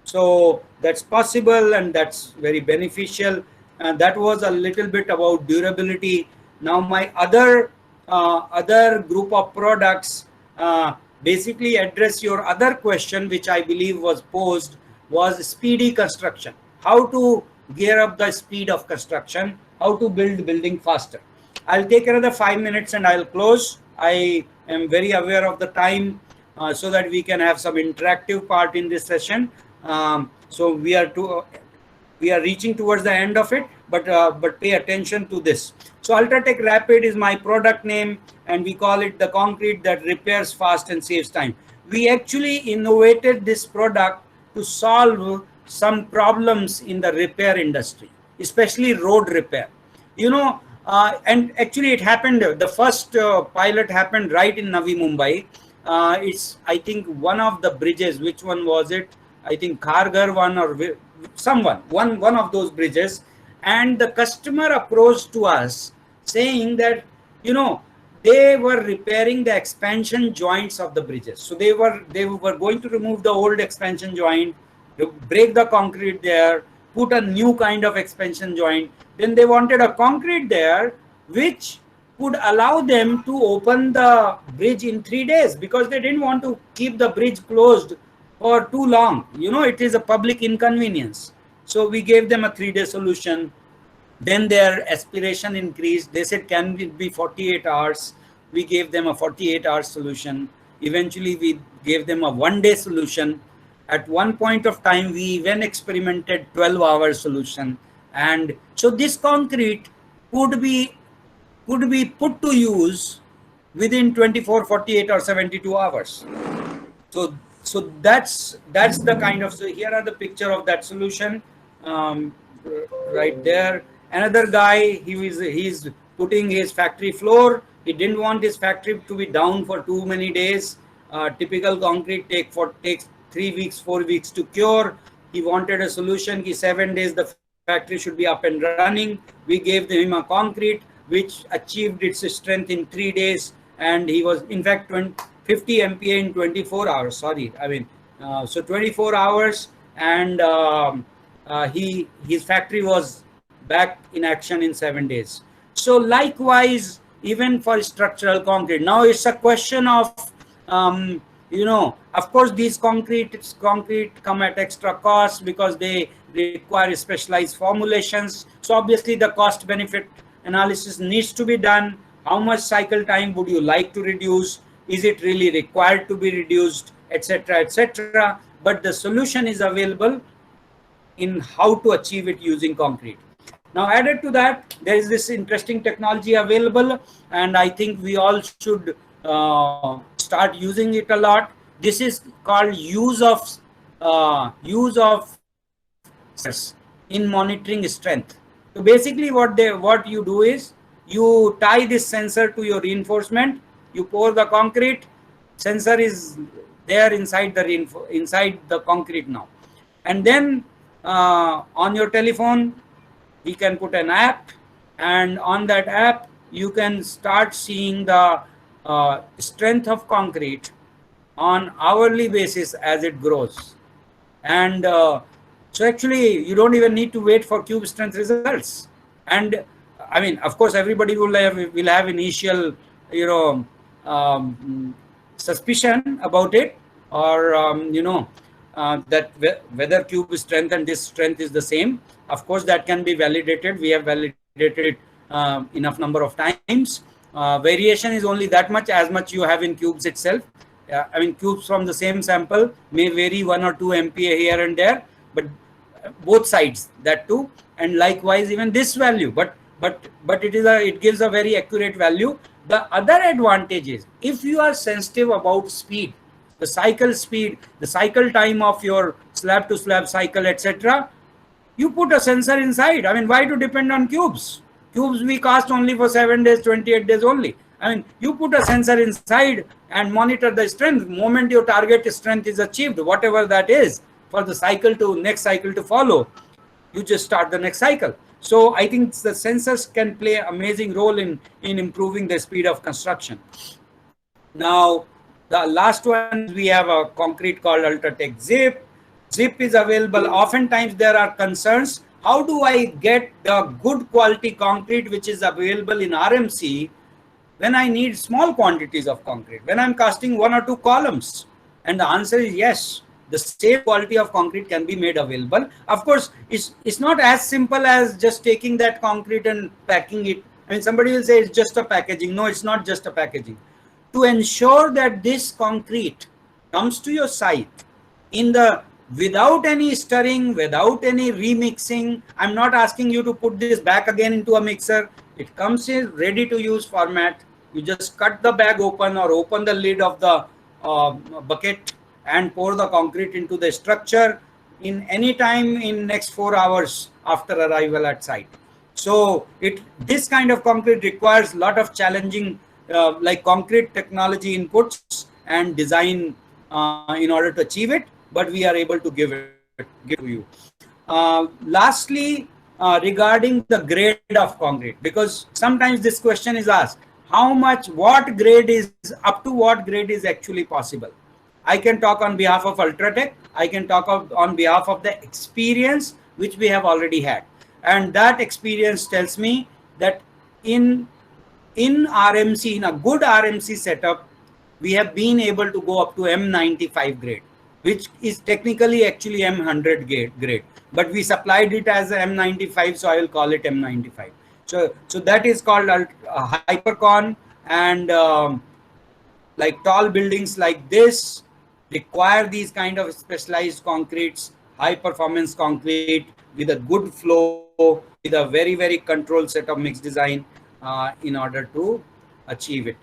So that's possible, and that's very beneficial. And that was a little bit about durability. Now my other group of products basically address your other question, which I believe was posed, was speedy construction. How to gear up the speed of construction, how to build building faster. I'll take another 5 minutes and I'll close. I am very aware of the time, so that we can have some interactive part in this session. So we are reaching towards the end of it, but pay attention to this. So Ultratech Rapid is my product name, and we call it the concrete that repairs fast and saves time. We actually innovated this product to solve some problems in the repair industry, especially road repair. And actually it happened, the first pilot happened right in Navi Mumbai. It's, I think, one of the bridges. Which one was it? I think Kharghar one, or one of those bridges. And the customer approached to us saying that, they were repairing the expansion joints of the bridges. So they were going to remove the old expansion joint, break the concrete there, put a new kind of expansion joint. Then they wanted a concrete there which would allow them to open the bridge in 3 days, because they didn't want to keep the bridge closed for too long. It is a public inconvenience. So we gave them a 3-day solution. Then their aspiration increased. They said, can it be 48 hours? We gave them a 48-hour solution. Eventually, we gave them a 1-day solution. At one point of time, we even experimented 12-hour solution. And so this concrete could be put to use within 24, 48, or 72 hours. So that's the kind of, so here are the picture of that solution right there. Another guy, he's putting his factory floor. He didn't want his factory to be down for too many days. Typical concrete takes 3 weeks, 4 weeks to cure. He wanted a solution. 7 days the factory should be up and running. We gave him a concrete which achieved its strength in 3 days, and he was, in fact, 50 MPa in 24 hours. So 24 hours, and his factory was back in action in 7 days. So likewise, even for structural concrete, now it's a question of, of course, these concrete come at extra cost because they require specialized formulations. So obviously the cost benefit analysis needs to be done. How much cycle time would you like to reduce? Is it really required to be reduced, etc., etc.? But the solution is available in how to achieve it using concrete. Now, added to that, there is this interesting technology available, and I think we all should start using it a lot. This is called use of in monitoring strength. So basically, what you do is you tie this sensor to your reinforcement. You pour the concrete. Sensor is there inside the concrete now, and then on your telephone, we can put an app, and on that app, you can start seeing the strength of concrete on hourly basis as it grows. And so actually, you don't even need to wait for cube strength results. And of course, everybody will have initial, suspicion about it, or that whether cube strength and this strength is the same. Of course, that can be validated. We have validated it enough number of times. Variation is only that much as much you have in cubes itself. I mean, cubes from the same sample may vary 1 or 2 MPa here and there, but both sides, that too, and likewise even this value. But it gives a very accurate value. The other advantage is, if you are sensitive about speed, the cycle time of your slab to slab cycle, etc., you put a sensor inside. I mean, why to depend on cubes? Cubes we cast only for 7 days, 28 days only. I mean, you put a sensor inside and monitor the strength. Moment your target strength is achieved, whatever that is, for the next cycle to follow, you just start the next cycle. So I think the sensors can play an amazing role in improving the speed of construction. Now, the last one, we have a concrete called Ultratech Zip. Zip is available. Oftentimes there are concerns. How do I get the good quality concrete which is available in RMC when I need small quantities of concrete, when I'm casting 1 or 2 columns? And the answer is yes. The same quality of concrete can be made available. Of course, it's not as simple as just taking that concrete and packing it. I mean, somebody will say it's just a packaging. No, it's not just a packaging. To ensure that this concrete comes to your site without any stirring, without any remixing, I'm not asking you to put this back again into a mixer. It comes in ready to use format. You just cut the bag open or open the lid of the bucket and pour the concrete into the structure in any time in next 4 hours after arrival at site. So this kind of concrete requires a lot of challenging like concrete technology inputs and design in order to achieve it, but we are able to give to you. Lastly, regarding the grade of concrete, because sometimes this question is asked, what grade is actually possible? I can talk on behalf of Ultratech. I can talk on behalf of the experience which we have already had. And that experience tells me that in RMC, in a good RMC setup, we have been able to go up to M95 grade, which is technically actually M100 grade. But we supplied it as M95, so I will call it M95. So that is called Hypercon, and like tall buildings like this require these kind of specialized concretes, high performance concrete with a good flow, with a very, very controlled set of mix design in order to achieve it.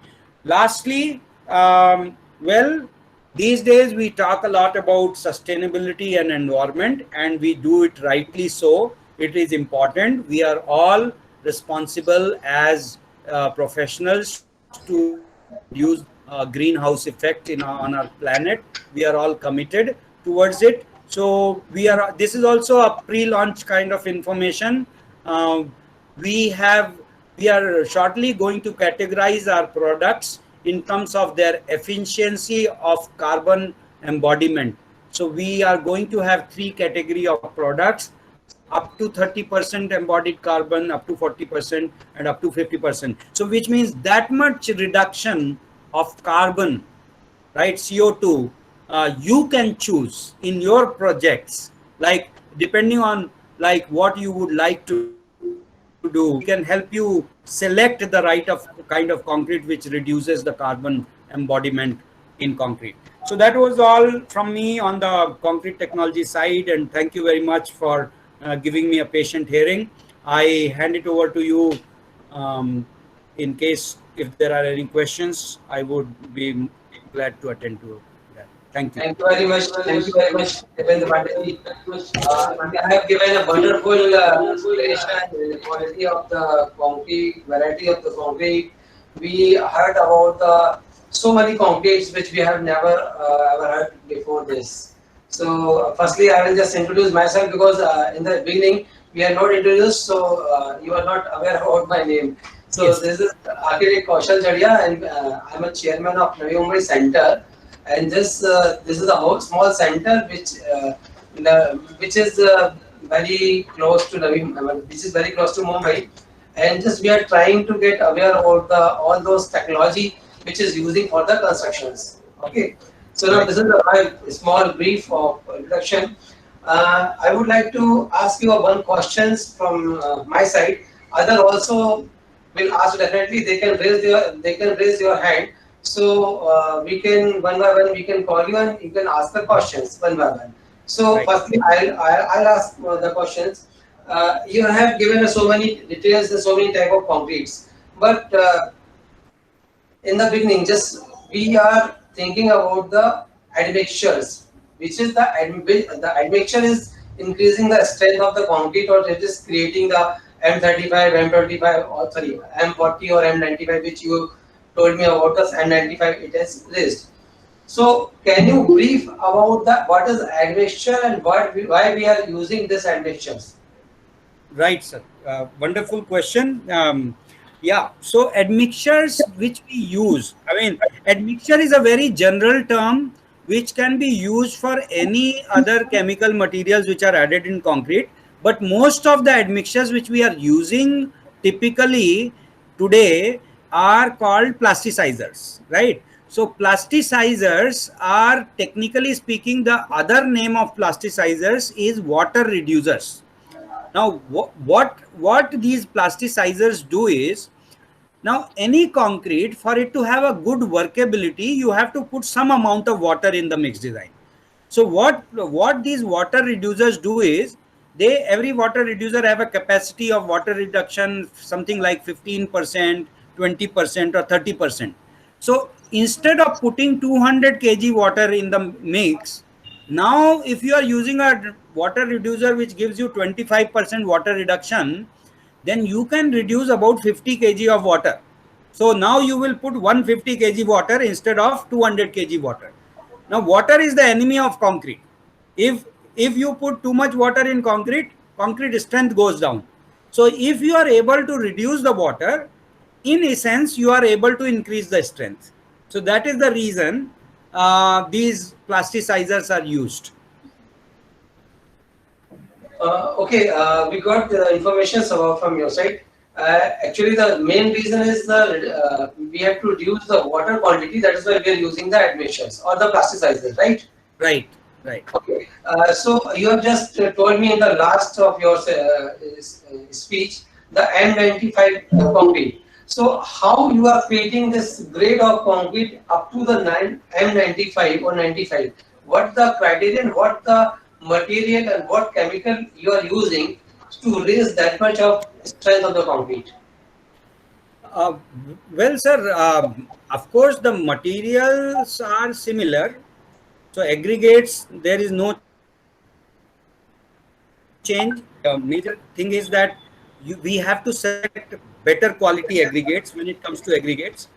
Lastly, well, these days we talk a lot about sustainability and environment, and we do it rightly so. It is important. We are all responsible as professionals to use greenhouse effect on our planet. We are all committed towards it. So this is also a pre-launch kind of information. We are shortly going to categorize our products in terms of their efficiency of carbon embodiment. So we are going to have 3 categories of products: up to 30% embodied carbon, up to 40%, and up to 50%. So which means that much reduction of carbon, right, CO2, you can choose in your projects, like depending on like what you would like to do. We can help you select the right kind of concrete which reduces the carbon embodiment in concrete. So that was all from me on the concrete technology side, and thank you very much for giving me a patient hearing. I hand it over to you in case if there are any questions. I would be glad to attend to that. Thank you. Thank you very much. Thank you very much, Devendra Pandey. I have given a wonderful explanation the quality of the concrete, variety of the concrete. We heard about so many concretes which we have never ever heard before this. So, firstly, I will just introduce myself because in the beginning we are not introduced, so you are not aware about my name. So, yes. This is Architect Kaushal Jadia, and I'm a chairman of Navi Mumbai Center. And this is a whole small center which is very close to which is very close to Mumbai, and just we are trying to get aware about all those technology which is using for the constructions. Okay, so now this is a small brief of introduction. I would like to ask you one questions from my side. other also will ask definitely. They can raise your hand. So we can one by one we can call you and you can ask the questions one by one. So Right. firstly, I'll ask the questions. You have given us so many details and so many type of concretes, but in the beginning, just we are thinking about the admixtures, which is the admixture is increasing the strength of the concrete, or it is creating the M35, M25, or sorry, M40 or M95, which you told me about us. M95 it has raised. So, can you brief about the what is admixture and why we are using this admixtures? Right, sir. Wonderful question. Yeah, so admixtures which we use, I mean, admixture is a very general term which can be used for any other chemical materials which are added in concrete. But most of the admixtures which we are using typically today are called plasticizers, right? So plasticizers are, technically speaking, the other name of plasticizers is water reducers. Now, what these plasticizers do is, now any concrete, for it to have a good workability, you have to put some amount of water in the mix design. So what these water reducers do is, they, every water reducer have a capacity of water reduction something like 15%, 20% or 30%. So instead of putting 200 kg water in the mix, now if you are using a water reducer which gives you 25% water reduction, then you can reduce about 50 kg of water. So now you will put 150 kg water instead of 200 kg water. Now water is the enemy of concrete. If you put too much water in concrete, concrete strength goes down. So if you are able to reduce the water, in essence you are able to increase the strength. So that is the reason these plasticizers are used. Okay, we got the information from your side. Actually, the main reason is we have to reduce the water quantity. That is why we are using the admixtures or the plasticizers, right? Right, right. Okay. So you have just told me in the last of your speech the M95 concrete. So how you are creating this grade of concrete up to the M95 or 95? What the criterion, what the material and what chemical you are using to raise that much of strength of the concrete? Uh, well, sir, of course, the materials are similar. So aggregates, there is no change. Major thing is that we have to select better quality aggregates when it comes to aggregates.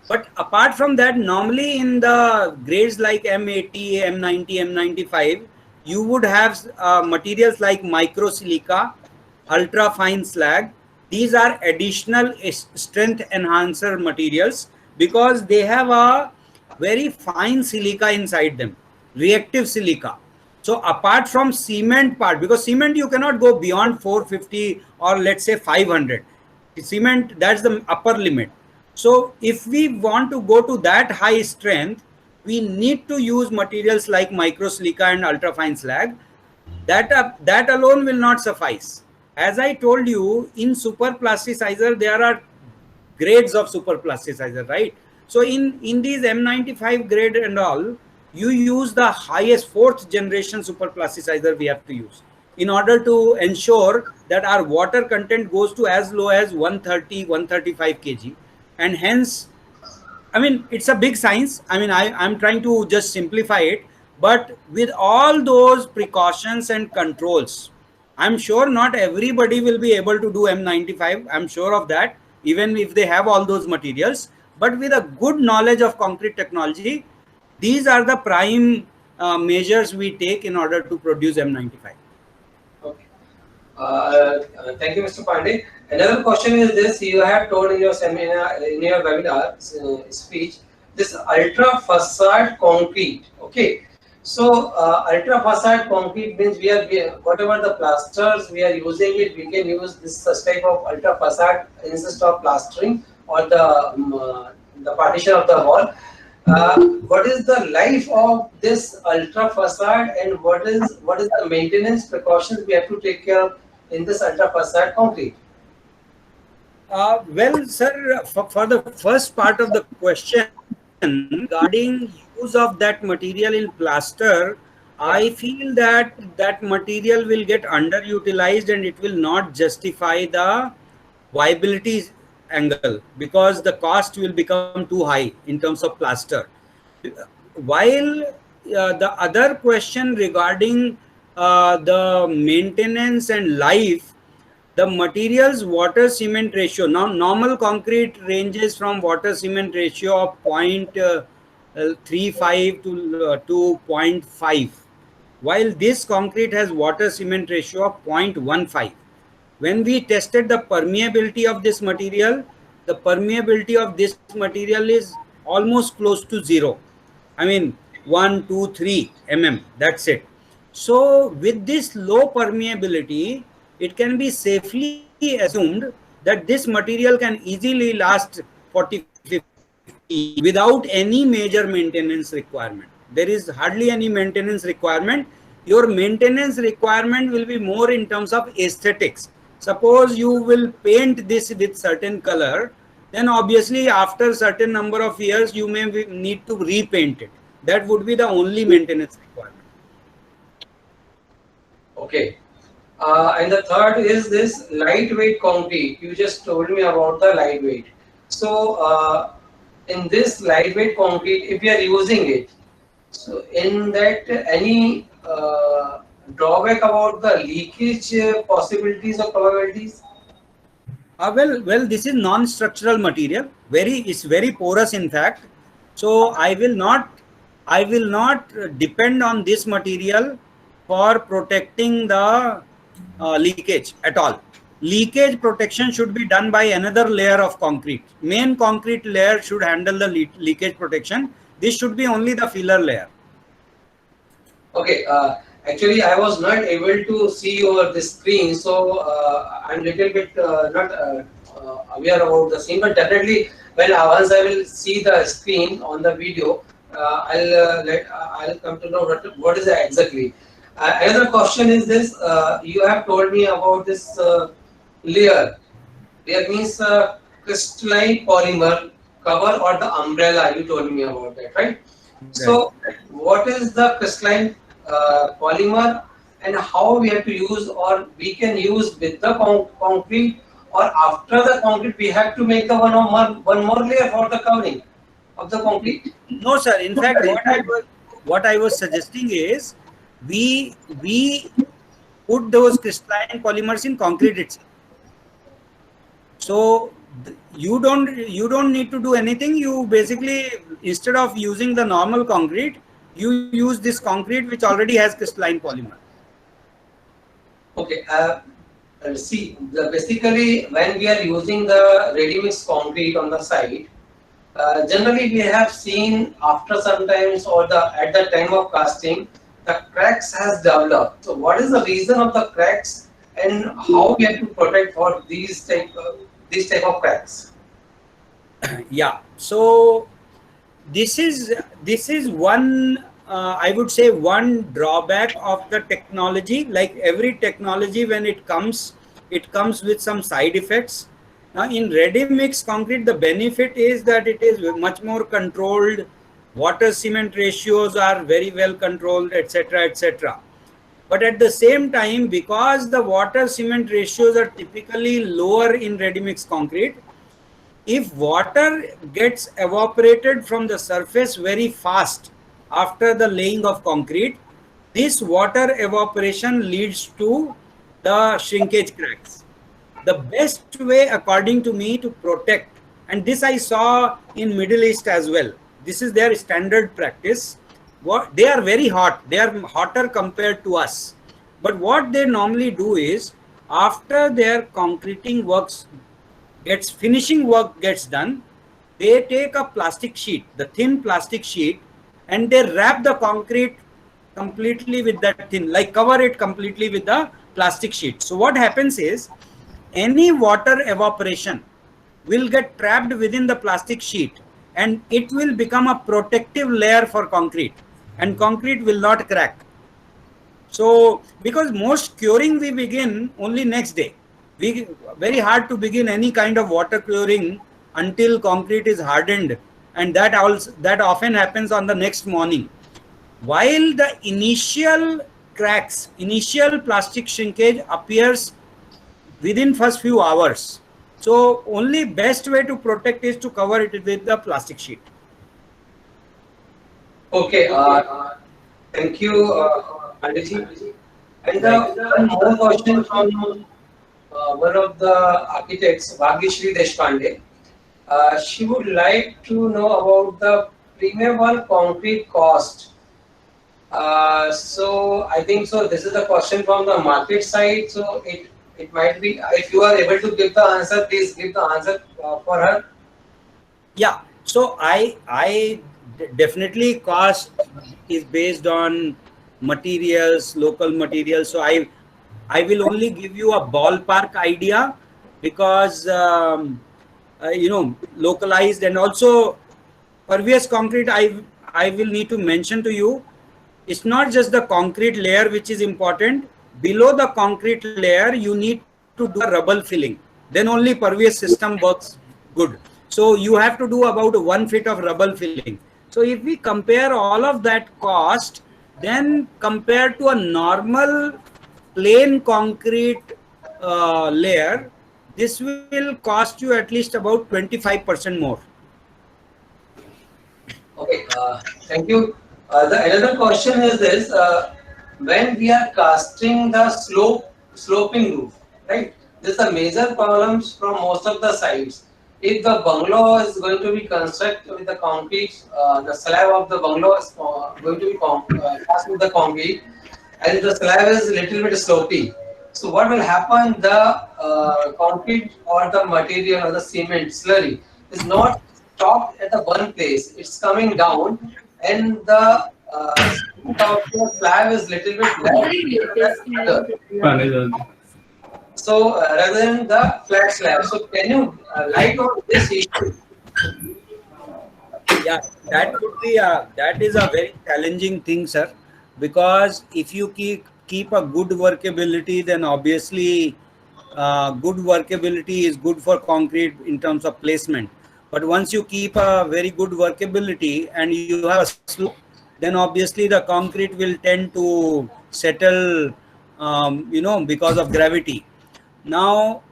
But apart from that, normally in the grades like M80, M90, M95, you would have materials like microsilica, ultra fine slag. These are additional strength enhancer materials because they have a very fine silica inside them, reactive silica. So apart from cement part, because cement you cannot go beyond 450 or let's say 500. Cement, that's the upper limit. So if we want to go to that high strength, we need to use materials like microsilica and ultrafine slag. That alone will not suffice. As I told you, in super plasticizer, there are grades of super plasticizer, right? So in these M95 grade and all, you use the highest fourth generation super plasticizer we have to use in order to ensure that our water content goes to as low as 130, 135 kg. And hence, I mean, it's a big science. I mean, I'm trying to just simplify it. But with all those precautions and controls, I'm sure not everybody will be able to do M95. I'm sure of that, even if they have all those materials. But with a good knowledge of concrete technology, these are the prime measures we take in order to produce M95. Okay. Thank you, Mr. Pandey. Another question is this: you have told in your seminar, in your webinar speech, this ultra facade concrete. Okay, so ultra facade concrete means whatever the plasters we are using it, we can use this such type of ultra facade instead of plastering or the partition of the wall. What is the life of this ultra facade and what is the maintenance precautions we have to take care of in this ultra facade concrete? Well, sir, for the first part of the question regarding use of that material in plaster, Yeah. I feel that that material will get underutilized and it will not justify the viability angle because the cost will become too high in terms of plaster. While the other question regarding the maintenance and life, the materials water cement ratio, now normal concrete ranges from water cement ratio of 0.35 to 0.5, while this concrete has water cement ratio of 0.15. When we tested the permeability of this material, the permeability of this material is almost close to zero. I mean, 1, 2, 3 mm, that's it. So with this low permeability, it can be safely assumed that this material can easily last 40, 50 years without any major maintenance requirement. There is hardly any maintenance requirement. Your maintenance requirement will be more in terms of aesthetics. Suppose you will paint this with certain color, then obviously after certain number of years you may need to repaint it. That would be the only maintenance requirement. Okay. And the third is this lightweight concrete. You just told me about the lightweight. So, in this lightweight concrete, if we are using it, so in that any drawback about the leakage possibilities or probabilities? Well, this is non-structural material. It's very porous, in fact. So I will not depend on this material for protecting the leakage at all. Leakage protection should be done by another layer of concrete. Main concrete layer should handle the leakage protection. This should be only the filler layer. Okay, actually, I was not able to see over the screen, so I'm little bit not aware about the scene. But definitely, when once I will see the screen on the video, I'll come to know what is that exactly. Another question is this: you have told me about this layer. Layer means crystalline polymer cover or the umbrella. You told me about that, right? Right. So, what is the crystalline polymer and how we have to use or we can use with the concrete or after the concrete we have to make the one more layer for the covering of the concrete? No, sir. In fact, what I was suggesting is we put those crystalline polymers in concrete itself. So you don't need to do anything. You basically, instead of using the normal concrete, you use this concrete which already has crystalline polymer. Okay. See, basically when we are using the ready-mix concrete on the site, generally we have seen after sometimes or at the time of casting, the cracks has developed. So what is the reason of the cracks and how we have to protect for these type of cracks? Yeah. So this is one I would say one drawback of the technology. Like every technology, when it comes with some side effects. Now in ready mix concrete, the benefit is that it is much more controlled. Water cement ratios are very well controlled, etc., etc. But at the same time, because the water cement ratios are typically lower in ready mix concrete, if water gets evaporated from the surface very fast after the laying of concrete, this water evaporation leads to the shrinkage cracks. The best way, according to me, to protect, and this I saw in Middle East as well, this is their standard practice. What they are very hot, they are hotter compared to us. But what they normally do is, after their concreting works finishing work gets done, they take a plastic sheet, the thin plastic sheet, and they wrap the concrete completely with that thin, like cover it completely with the plastic sheet. So what happens is, any water evaporation will get trapped within the plastic sheet and it will become a protective layer for concrete, and concrete will not crack. So because most curing we begin only next day, very hard to begin any kind of water curing until concrete is hardened, and that often happens on the next morning. While the initial cracks, initial plastic shrinkage appears within first few hours. So only best way to protect is to cover it with the plastic sheet. Okay, thank you, Panditji. And one more question from one of the architects, Bhagyashree Deshpande. She would like to know about the permeable concrete cost. So I think so. This is the question from the market side. So it might be, if you are able to give the answer, please give the answer for her. Yeah. So I definitely cost is based on materials, local materials. So I will only give you a ballpark idea because localized, and also pervious concrete. I will need to mention to you, it's not just the concrete layer which is important. Below the concrete layer, you need to do a rubble filling. Then only pervious system works good. So you have to do about 1 feet of rubble filling. So if we compare all of that cost, then compared to a normal plain concrete layer, this will cost you at least about 25% more. Okay, thank you. The another question is this: when we are casting the sloping roof, right? This is a major problems from most of the sites. If the bungalow is going to be constructed with the concrete, the slab of the bungalow is going to be cast with the concrete, and the slab is little bit slopy. So what will happen? The concrete or the material or the cement slurry is not stopped at the one place. It's coming down, and the of the slab is little bit less. So rather than the flat slab. So can you light on this issue? Yeah, that is a very challenging thing, sir, because if you keep a good workability, then obviously good workability is good for concrete in terms of placement. But once you keep a very good workability and you have a slope, then obviously the concrete will tend to settle, because of gravity. Now,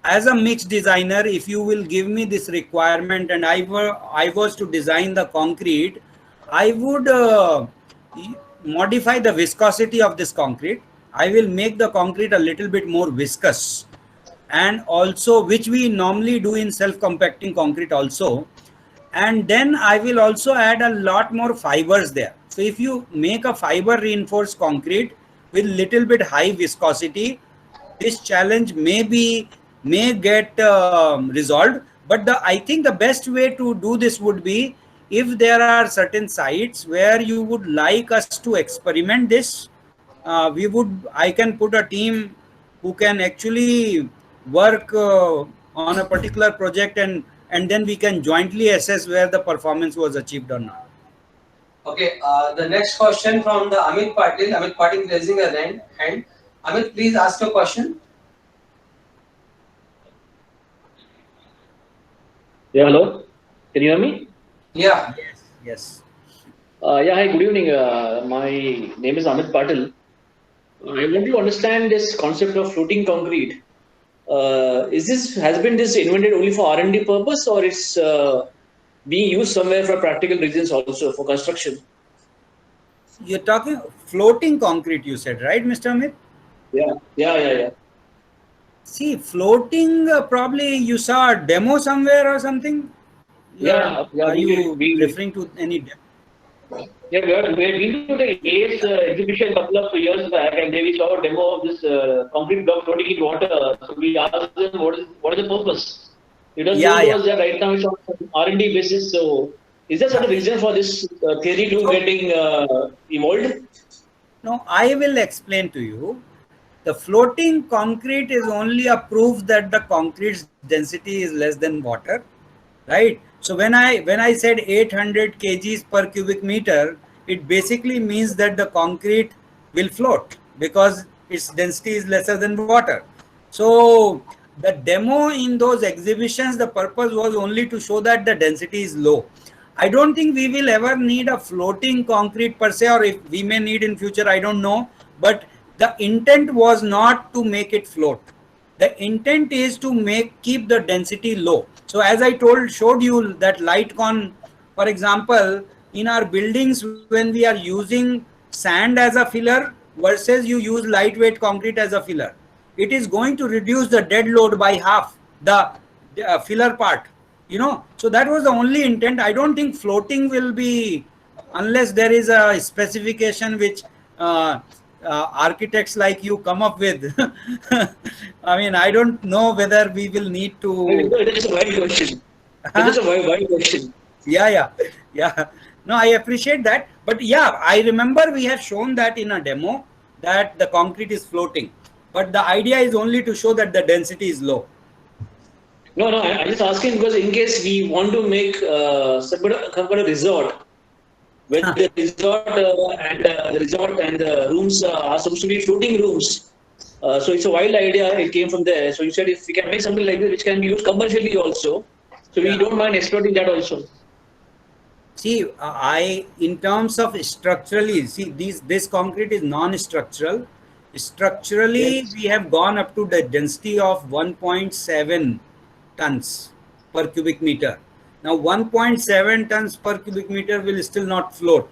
as a mix designer, if you will give me this requirement and I was to design the concrete, I would modify the viscosity of this concrete. I will make the concrete a little bit more viscous, and also, which we normally do in self-compacting concrete also. And then I will also add a lot more fibers there. So if you make a fiber reinforced concrete with little bit high viscosity, this challenge may get resolved. But I think the best way to do this would be, if there are certain sites where you would like us to experiment this, I can put a team who can actually work on a particular project, and then we can jointly assess where the performance was achieved or not. Okay, the next question from the Amit Patil. Amit Patil raising a hand. Amit, please ask your question. Yeah, hello. Can you hear me? Yeah. Yes. Yeah, hi, good evening. My name is Amit Patil. I want to understand this concept of floating concrete. Has been this invented only for R&D purpose, or it's being used somewhere for practical reasons also for construction? You're talking floating concrete, you said, right, Mr. Amit? Yeah. See, floating, probably you saw a demo somewhere or something? Yeah. Are you referring to any demo? Yeah, we had been to the ACE exhibition a couple of years back, and there we saw a demo of this concrete block floating in water. So we asked them, what is the purpose? Because right now it's on R&D basis. So is there some reason for this theory to getting evolved? No, I will explain to you. The floating concrete is only a proof that the concrete's density is less than water, right? So when I said 800 kgs per cubic meter, it basically means that the concrete will float because its density is lesser than water. So the demo in those exhibitions, the purpose was only to show that the density is low. I don't think we will ever need a floating concrete per se, or if we may need in future, I don't know. But the intent was not to make it float. The intent is to keep the density low. So as I showed you that LightCon, for example, in our buildings, when we are using sand as a filler versus you use lightweight concrete as a filler, it is going to reduce the dead load by half, the filler part, so that was the only intent. I don't think floating will be, unless there is a specification which architects like you come up with. I mean, I don't know whether we will need to. It is a wide question. It is a wide question. Yeah. No, I appreciate that. But yeah, I remember we have shown that in a demo that the concrete is floating. But the idea is only to show that the density is low. No, I'm just asking because in case we want to make some kind of resort, when the resort and the rooms are supposed to be floating rooms. So it's a wild idea. It came from there. So you said if we can make something like this, which can be used commercially also. So we don't mind exploiting that also. See, in terms of structurally, see, this concrete is non-structural. Structurally, yes, we have gone up to the density of 1.7 tons per cubic meter. Now, 1.7 tons per cubic meter will still not float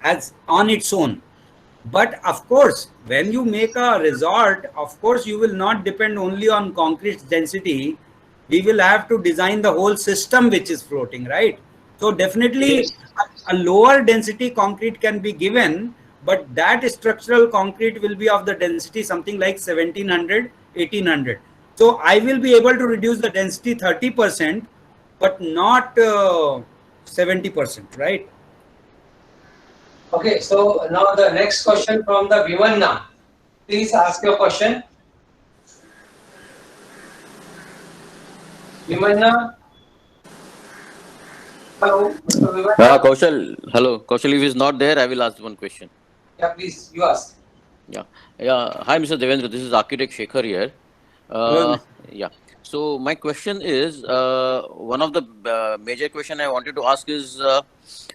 as on its own. But of course, when you make a resort, of course, you will not depend only on concrete density. We will have to design the whole system which is floating, right? So definitely, yes, a lower density concrete can be given, but that structural concrete will be of the density something like 1700, 1800. So I will be able to reduce the density 30%, but not 70%, right? Okay, so now the next question from the Vimanna. Please ask your question. Vimanna. Hello, Mr. Vimanna. Kaushal, hello. Kaushal, if he's not there, I will ask one question. Yeah, please, you ask. Yeah. Hi, Mr. Devendra. This is Architect Shekhar here. Yeah. So my question is, one of the major question I wanted to ask is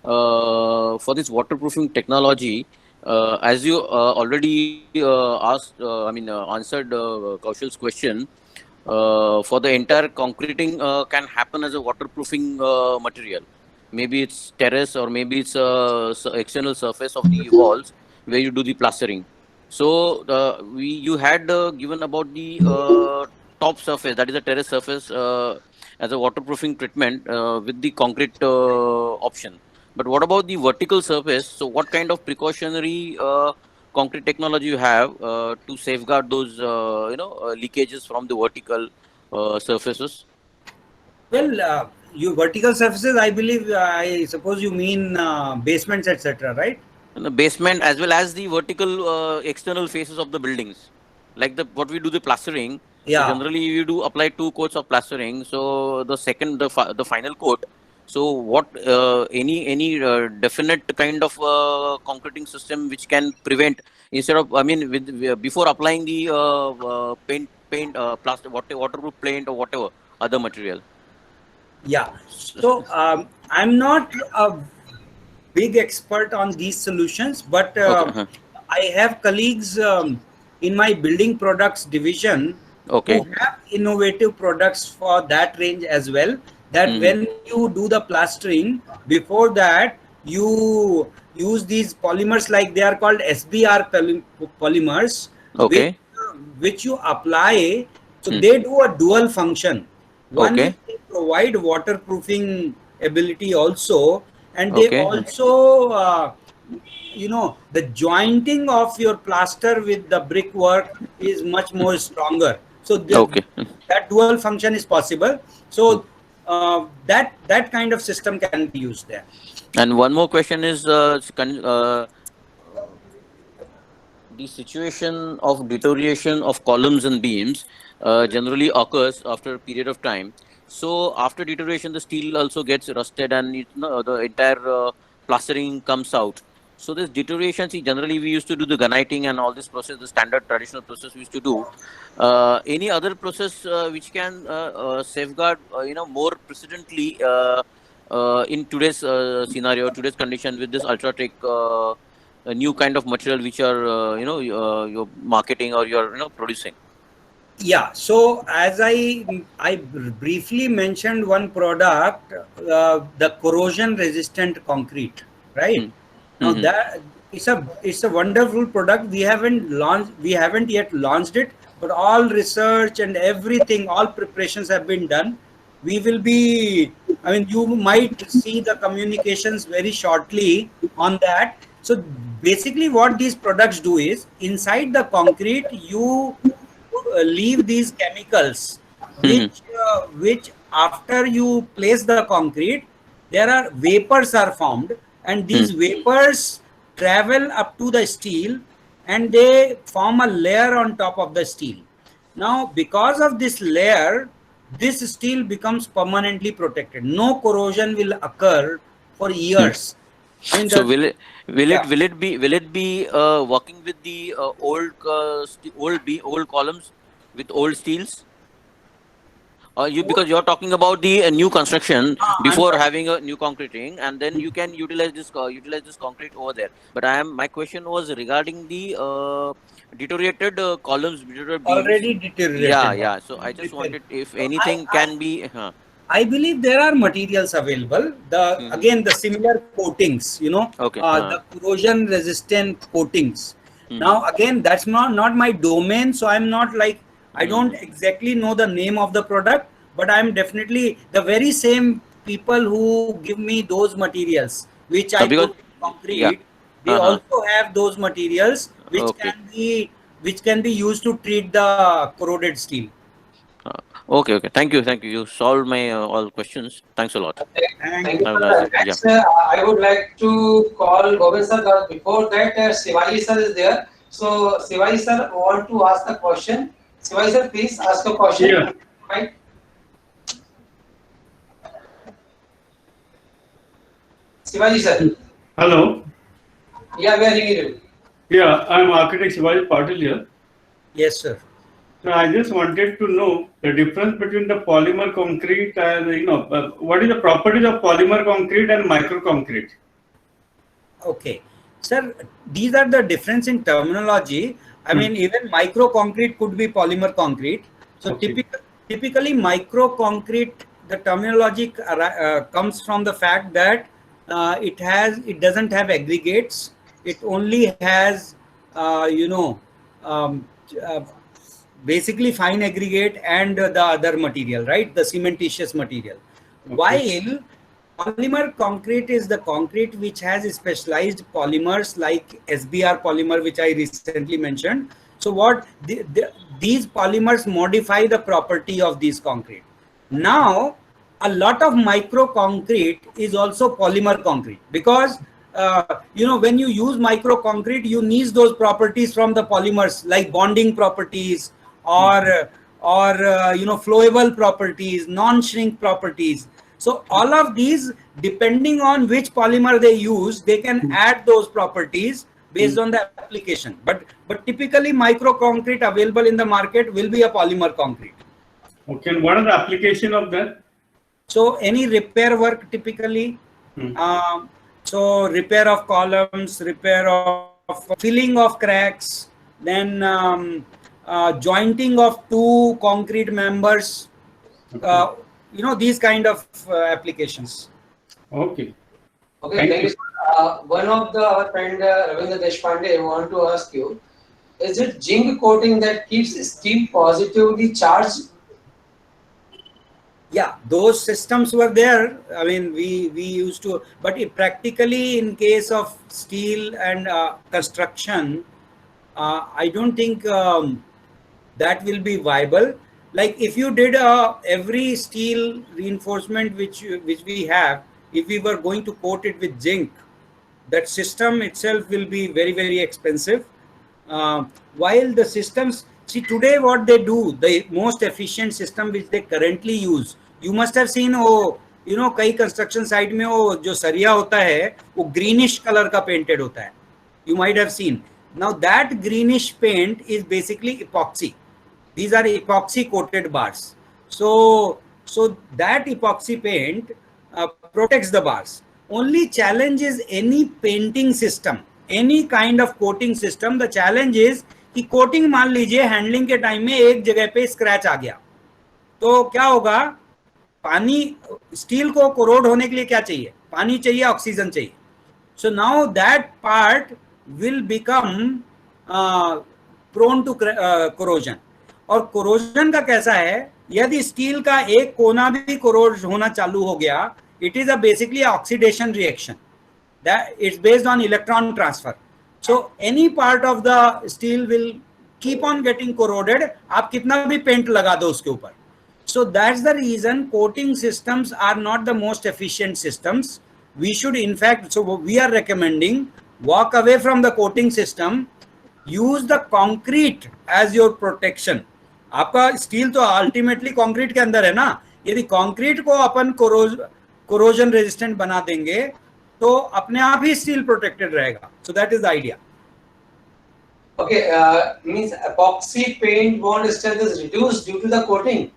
for this waterproofing technology. As you already answered Kaushal's question, for the entire concreting can happen as a waterproofing material. Maybe it's terrace or maybe it's external surface of the walls where you do the plastering. So you had given about the top surface, that is a terrace surface, as a waterproofing treatment with the concrete option. But what about the vertical surface? So what kind of precautionary concrete technology you have to safeguard those leakages from the vertical surfaces? Well, you vertical surfaces, I believe, I suppose you mean basements, etc., right? In the basement as well as the vertical external faces of the buildings, like what we do the plastering. Yeah. So generally, we do apply 2 coats of plastering. So the final coat. So what any definite kind of concreting system which can prevent, instead of before applying the paint plastic waterproof paint or whatever other material. Yeah. So I'm not a big expert on these solutions, but I have colleagues in my building products division who have innovative products for that range as well. That when you do the plastering, before that you use these polymers, like they are called SBR polymers, which you apply. So they do a dual function. One is they provide waterproofing ability also, and they also the jointing of your plaster with the brickwork is much more stronger. So that dual function is possible. So that kind of system can be used there. And one more question is the situation of deterioration of columns and beams generally occurs after a period of time. So after deterioration, the steel also gets rusted and the entire plastering comes out. So this deterioration, see, generally we used to do the gunniting and all this process, the standard traditional process we used to do. Any other process which can safeguard, more precedently in today's scenario, today's condition with this Ultratech, a new kind of material which are, you're marketing or you're, producing. Yeah, so as I briefly mentioned one product, the corrosion resistant concrete, right? Now Mhm. that it's a wonderful product. We haven't yet launched it, but all research and everything, all preparations have been done. We will be, I mean, you might see the communications very shortly on that. So basically what these products do is, inside the concrete you leave these chemicals, Mhm. which after you place the concrete, there are vapors are formed, and these vapors travel up to the steel and they form a layer on top of the steel. Now because of this layer, this steel becomes permanently protected. No corrosion will occur for Hmm. years. I mean So the will it will it yeah. will it be working with the old columns with old steels? You, because you're talking about the new construction I'm before talking having a new concreting, and then you can utilize this concrete over there. But my question was regarding the deteriorated columns, deteriorated beams. already Yeah, deteriorated. yeah. So I just wanted if So anything can be. I believe there are materials available. The Mhm. again the similar coatings, Okay. the corrosion resistant coatings. Mhm. Now again, that's not my domain, so I'm not like, I don't Mhm. exactly know the name of the product, but I'm definitely the very same people who give me those materials which I Because put in yeah. concrete. They Uh-huh. also have those materials Okay. which can be used to treat the corroded steel. Uh, okay. Okay. Thank you. Thank you. You solved my all questions. Thanks a lot. Okay. Thank Thank you, you. Have a nice sir. day. Yeah. Next, I would like to call Govind sir, but before that, Shivaji sir is there. So, Shivaji sir want to ask the question. Shivaji sir, please ask a question. Yeah. Right? Shivaji sir. Hello. Yeah, we are hearing you. Yeah, I'm architect Shivaji Patil here. Yes, sir. So I just wanted to know the difference between the polymer concrete and what is the properties of polymer concrete and micro concrete? Okay, sir, these are the difference in terminology. I Hmm. mean, even micro concrete could be polymer concrete. So Okay. typically micro concrete, the terminology comes from the fact that it doesn't have aggregates. It only has, um, uh, basically fine aggregate and the other material, right? The cementitious material. Okay. While polymer concrete is the concrete which has specialized polymers like SBR polymer, which I recently mentioned. So what these polymers modify the property of these concrete. Now, a lot of micro concrete is also polymer concrete because when you use micro concrete, you need those properties from the polymers like bonding properties or flowable properties, non-shrink properties. So all of these, depending on which polymer they use, they can add those properties based Hmm. on the application. But typically micro concrete available in the market will be a polymer concrete. Okay. And what are the application of that? So any repair work typically, Hmm. so repair of columns, repair of filling of cracks, then jointing of two concrete members, Okay. these kind of applications. Okay. Okay, Thank thank you, you. sir. One of the our friend Ravindra Deshpande want to ask you: is it zinc coating that keeps steel positively charged? Yeah, those systems were there. I mean, we used to, but practically in case of steel and construction, I don't think that will be viable. Like if you did every steel reinforcement which we have, if we were going to coat it with zinc, that system itself will be very expensive. While the systems, see today what they do, the most efficient system which they currently use, you must have seen, you know कई construction site में वो जो सरिया होता है वो greenish colour का painted होता है. You might have seen. Now that greenish paint is basically epoxy. These are epoxy coated bars. So that epoxy paint protects the bars. Only challenge is any painting system, any kind of coating system. The challenge is कि coating मान लीजिए handling के time में एक जगह पे scratch आ गया तो क्या होगा. पानी स्टील को कोरोड होने के लिए क्या चाहिए? पानी चाहिए, ऑक्सीजन चाहिए. So now that part will become prone to corrosion. और corrosion का कैसा है, यदि स्टील का एक कोना भी corrode होना चालू हो गया, it is a basically oxidation reaction that it's based on electron transfer. So any part of the steel will keep on getting corroded. आप कितना भी पेंट लगा दो उसके ऊपर. So that's the reason coating systems are not the most efficient systems. We should in fact, so we are recommending walk away from the coating system, use the concrete as your protection. आपका steel तो ultimately concrete के अंदर है ना. यदि concrete को अपन corrosion resistant बना देंगे तो अपने आप ही स्टील प्रोटेक्टेड रहेगा. So that is the idea. Okay, means epoxy paint bond strength is reduced due to the coating.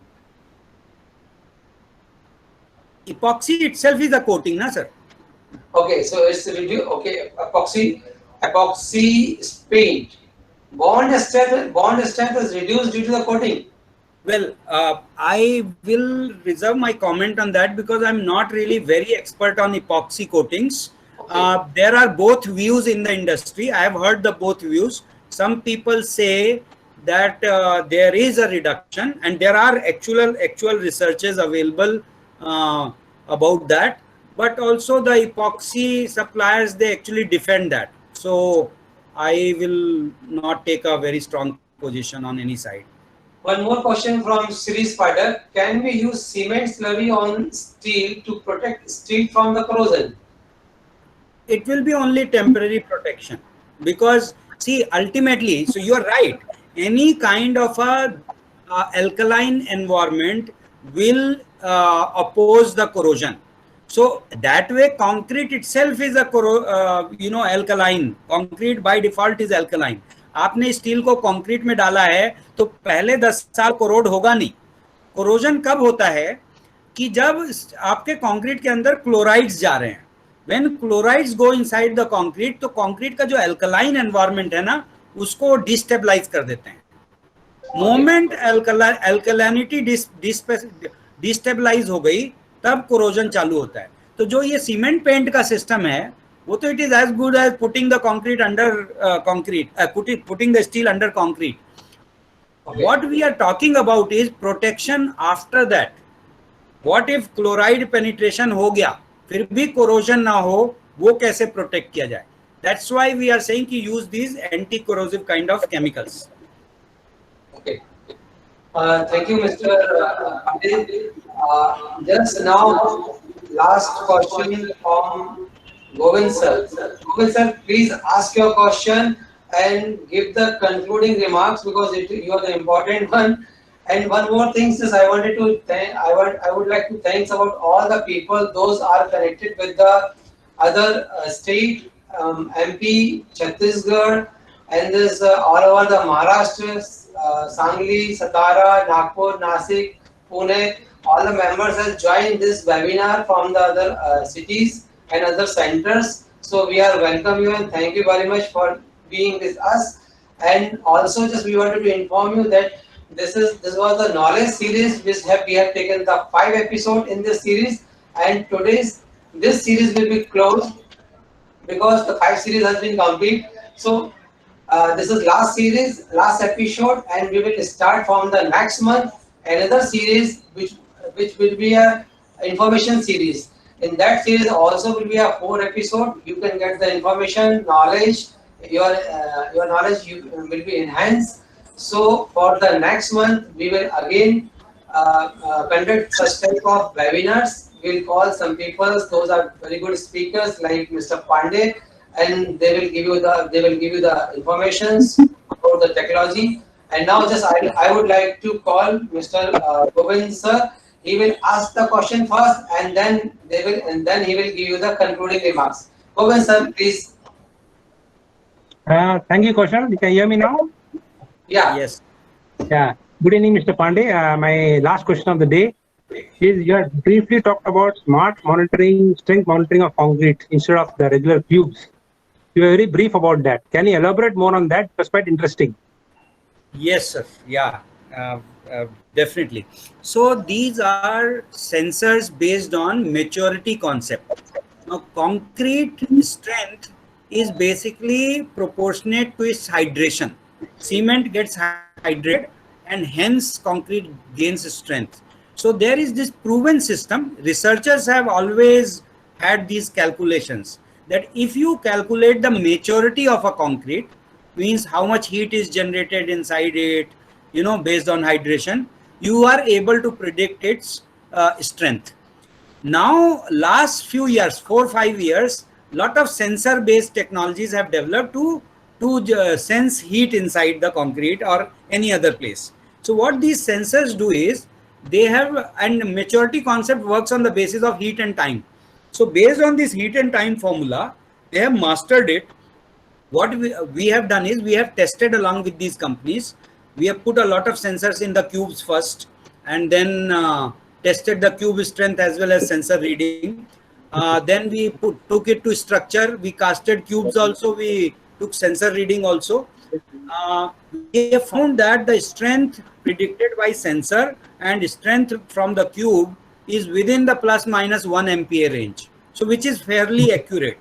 Epoxy itself is a coating, na sir. Okay, so it's reduced. Okay, epoxy paint bond strength is reduced due to the coating. Well, I will reserve my comment on that because I'm not really very expert on epoxy coatings. Okay. There are both views in the industry. I have heard the both views. Some people say that there is a reduction, and there are actual researches available about that. But also the epoxy suppliers, they actually defend that. So I will not take a very strong position on any side. One more question from Series Spider. Can we use cement slurry on steel to protect steel from the corrosion? It will be only temporary protection because see, ultimately, so you are right, any kind of a alkaline environment will oppose the corrosion. So that way concrete itself is a alkaline. Concrete by default is alkaline. आपने steel को concrete में डाला है तो पहले 10 साल corrode होगा नहीं. कोरोजन कब होता है कि जब आपके कंक्रीट के अंदर क्लोराइड्स जा रहे हैं. When chlorides go inside the concrete तो कंक्रीट का जो अल्कलाइन एनवायरनमेंट है ना उसको डिस्टेबलाइज कर देते हैं. मोमेंट अल्कलाइनिटी डिस्टेबलाइज हो गई तब कोरोजन चालू होता है. तो जो ये सीमेंट पेंट का सिस्टम है वो तो it is as good as putting the concrete under concrete, putting the steel under concrete. What we are talking about is protection after that. What if chloride penetration हो गया फिर भी corrosion ना हो, वो कैसे protect किया जाए? That's why we are saying कि use these anti-corrosive kind of chemicals. Okay. Thank you, Mr. Pandit. Just now, last question from Govind sir. Govind sir, please ask your question and give the concluding remarks because you are the important one. And one more thing, sis, I wanted to thank. I would like to thank about all the people. Those are connected with the other state, MP, Chhattisgarh, and this all over the Maharashtra, Sangli, Satara, Nagpur, Nasik, Pune. All the members have joined this webinar from the other cities and other centers. So we are welcome you and thank you very much for being with us. And also just we wanted to inform you that this was the knowledge series which we have taken the 5 episodes in this series, and this series will be closed because the 5 series has been complete. So this is last series, last episode, and we will start from the next month another series which will be a information series. In that series also will be a 4 episode. You can get the information, knowledge, your knowledge will be enhanced. So for the next month we will again conduct such type of webinars. We'll call some people, those are very good speakers like Mr. Pandey, and they will give you the informations about the technology. And now just I would like to call Mr. Govind sir. He will ask the question first, and then he will give you the concluding remarks. Govind sir, please. Thank you, Kaushal. You can hear me now? Yeah. Yes. Yeah. Good evening, Mr. Pandey. My last question of the day is you had briefly talked about smart monitoring, strength monitoring of concrete instead of the regular cubes. You were very brief about that. Can you elaborate more on that? It was quite interesting. Yes, sir. Yeah, definitely. So these are sensors based on maturity concept. Now, concrete strength is basically proportionate to its hydration. Cement gets hydrated, and hence concrete gains strength. So there is this proven system. Researchers have always had these calculations that if you calculate the maturity of a concrete, means how much heat is generated inside it, based on hydration, you are able to predict its strength. Now, last few years, 4 or 5 years, lot of sensor based technologies have developed to sense heat inside the concrete or any other place. So what these sensors do is they have, and maturity concept works on the basis of heat and time. So based on this heat and time formula, they have mastered it. What we have done is we have tested along with these companies. We have put a lot of sensors in the cubes first, and then tested the cube strength as well as sensor reading. Then we took it to structure. We casted cubes also. We took sensor reading also. We have found that the strength predicted by sensor and strength from the cube is within the plus minus 1 MPa range. So which is fairly accurate.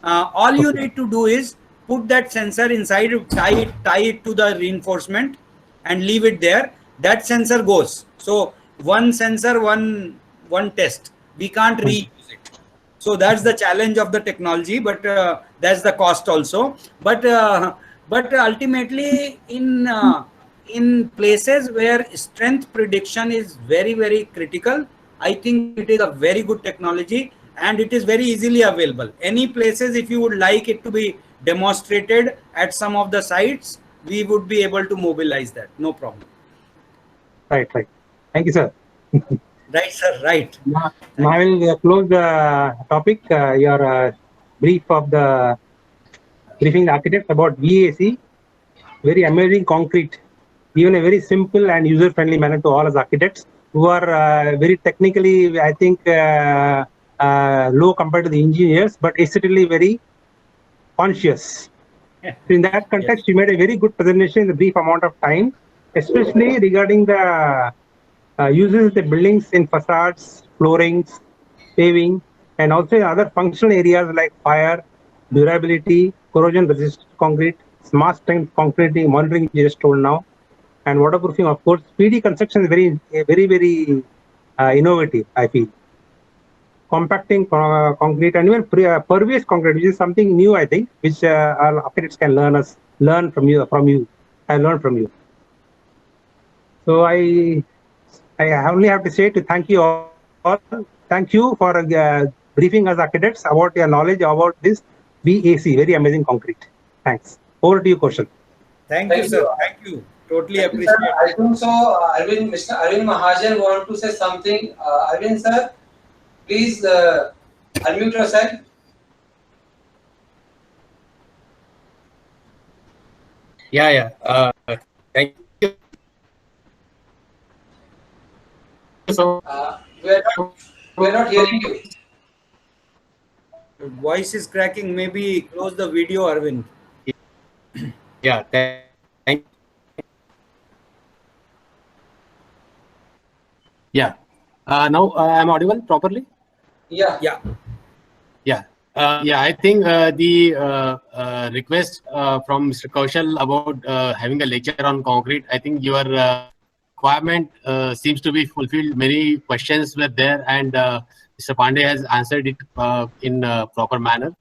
All you need to do is put that sensor inside, tie it to the reinforcement and leave it there. That sensor goes. So one sensor, one test. We can't reuse it. So that's the challenge of the technology, but that's the cost also. But ultimately, in places where strength prediction is very, very critical, I think it is a very good technology and it is very easily available. Any places, if you would like it to be demonstrated at some of the sites, we would be able to mobilize that. No problem. Right. Thank you, sir. Right, sir. Right. Now I will close the topic. Your brief of the briefing the architect about VAC. Very amazing concrete. Even a very simple and user-friendly manner to all as architects who are very technically, I think, low compared to the engineers, but aesthetically very conscious. In that context, you made a very good presentation in the brief amount of time, especially regarding the uses of the buildings in facades, floorings, paving, and also in other functional areas like fire, durability, corrosion-resistant concrete, smart strength concreting, monitoring you just told now, and waterproofing, of course. PD construction is very innovative, I feel. Compacting concrete and even pervious concrete, which is something new, I think, which our architects can learn from you. I learned from you. So I only have to say to thank you all. Thank you for briefing us architects about your knowledge about this VAC, very amazing concrete. Thanks. Over to you, Kaushal. Thank you, sir. Thank you. Totally appreciate it. I think so. Mr. Arvind Mahajan want to say something. Arvind sir, please unmute yourself. Yeah. Thank you. So we're not hearing you. Your voice is cracking. Maybe close the video, Arvind. yeah, thank. Yeah. Now I'm audible properly. Yeah. I think the request from Mr. Kaushal about having a lecture on concrete, I think your requirement seems to be fulfilled. Many questions were there, and Mr. Pandey has answered it in a proper manner.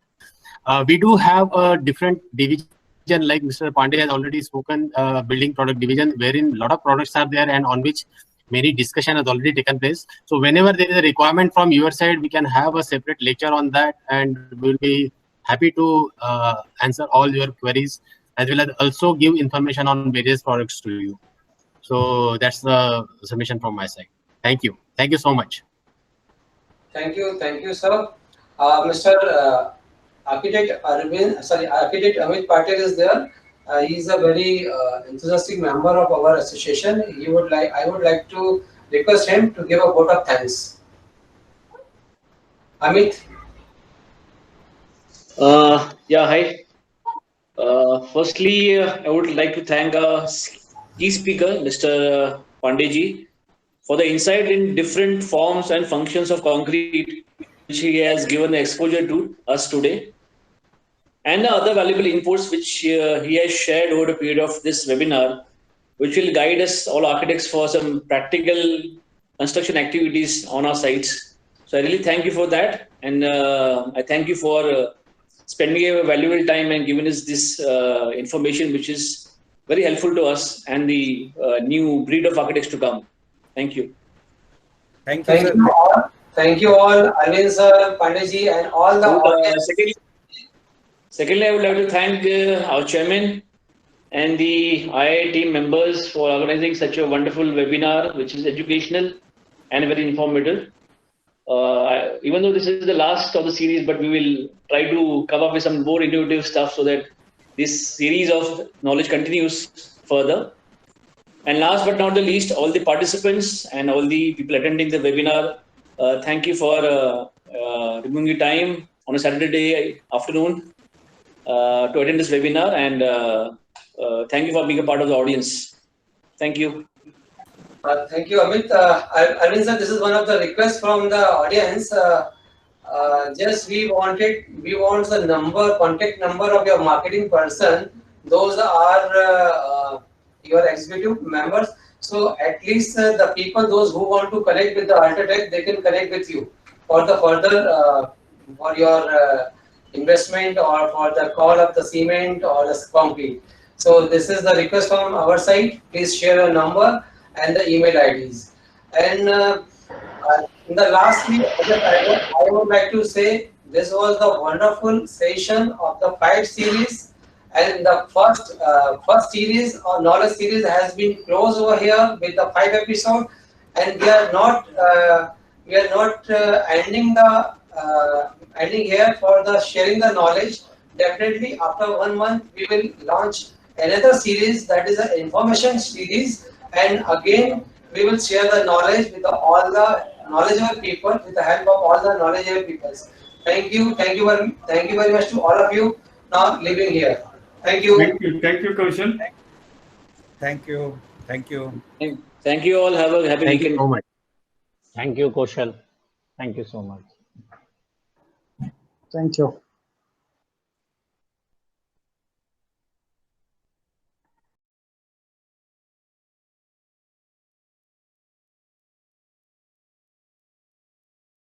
We do have a different division, like Mr. Pandey has already spoken, building product division, wherein a lot of products are there and on which many discussion has already taken place. So whenever there is a requirement from your side, we can have a separate lecture on that, and we'll be happy to answer all your queries, as well as also give information on various products to you. So that's the submission from my side. Thank you. Thank you so much. Thank you, sir. Mr. Architect Architect Amit Patel is there. He is a very enthusiastic member of our association. I would like to request him to give a vote of thanks. Amit. Yeah, hi. Firstly, I would like to thank our key speaker, Mr. Pandeyji, for the insight in different forms and functions of concrete, which he has given exposure to us today, and the other valuable inputs which he has shared over the period of this webinar, which will guide us all architects for some practical construction activities on our sites. So I really thank you for that, and I thank you for spending a valuable time and giving us this information, which is very helpful to us and the new breed of architects to come. Thank you. Thank you, sir. All. Thank you all, Arvind sir, Pandeyji, and all the audience. Secondly, I would like to thank our chairman and the IIT team members for organizing such a wonderful webinar, which is educational and very informative. Even though this is the last of the series, but we will try to come up with some more innovative stuff so that this series of knowledge continues further. And last but not the least, all the participants and all the people attending the webinar, thank you for removing your time on a Saturday afternoon to attend this webinar, and thank you for being a part of the audience. Thank you. Thank you, Amit. Arvind sir, this is one of the requests from the audience. Just we want the contact number of your marketing person. Those are your executive members. So at least the people, those who want to connect with the Ultratech, they can connect with you for the further for your investment or for the call of the cement or the concrete. So this is the request from our side. Please share your number and the email IDs. And in the last week, I would like to say this was the wonderful session of the 5 series, and the first series or knowledge series has been closed over here with the 5 episode, and we are not ending here for the sharing the knowledge. Definitely after 1 month we will launch another series, that is an information series, and again we will share the knowledge with all the knowledgeable people, with the help of all the knowledgeable people. Thank you very much to all of you now living here. Thank you. Thank you, Kaushal. Thank you. Thank you all. Have a happy Thank you weekend. so much. Thank you, Kaushal. Thank you so much. Thank you.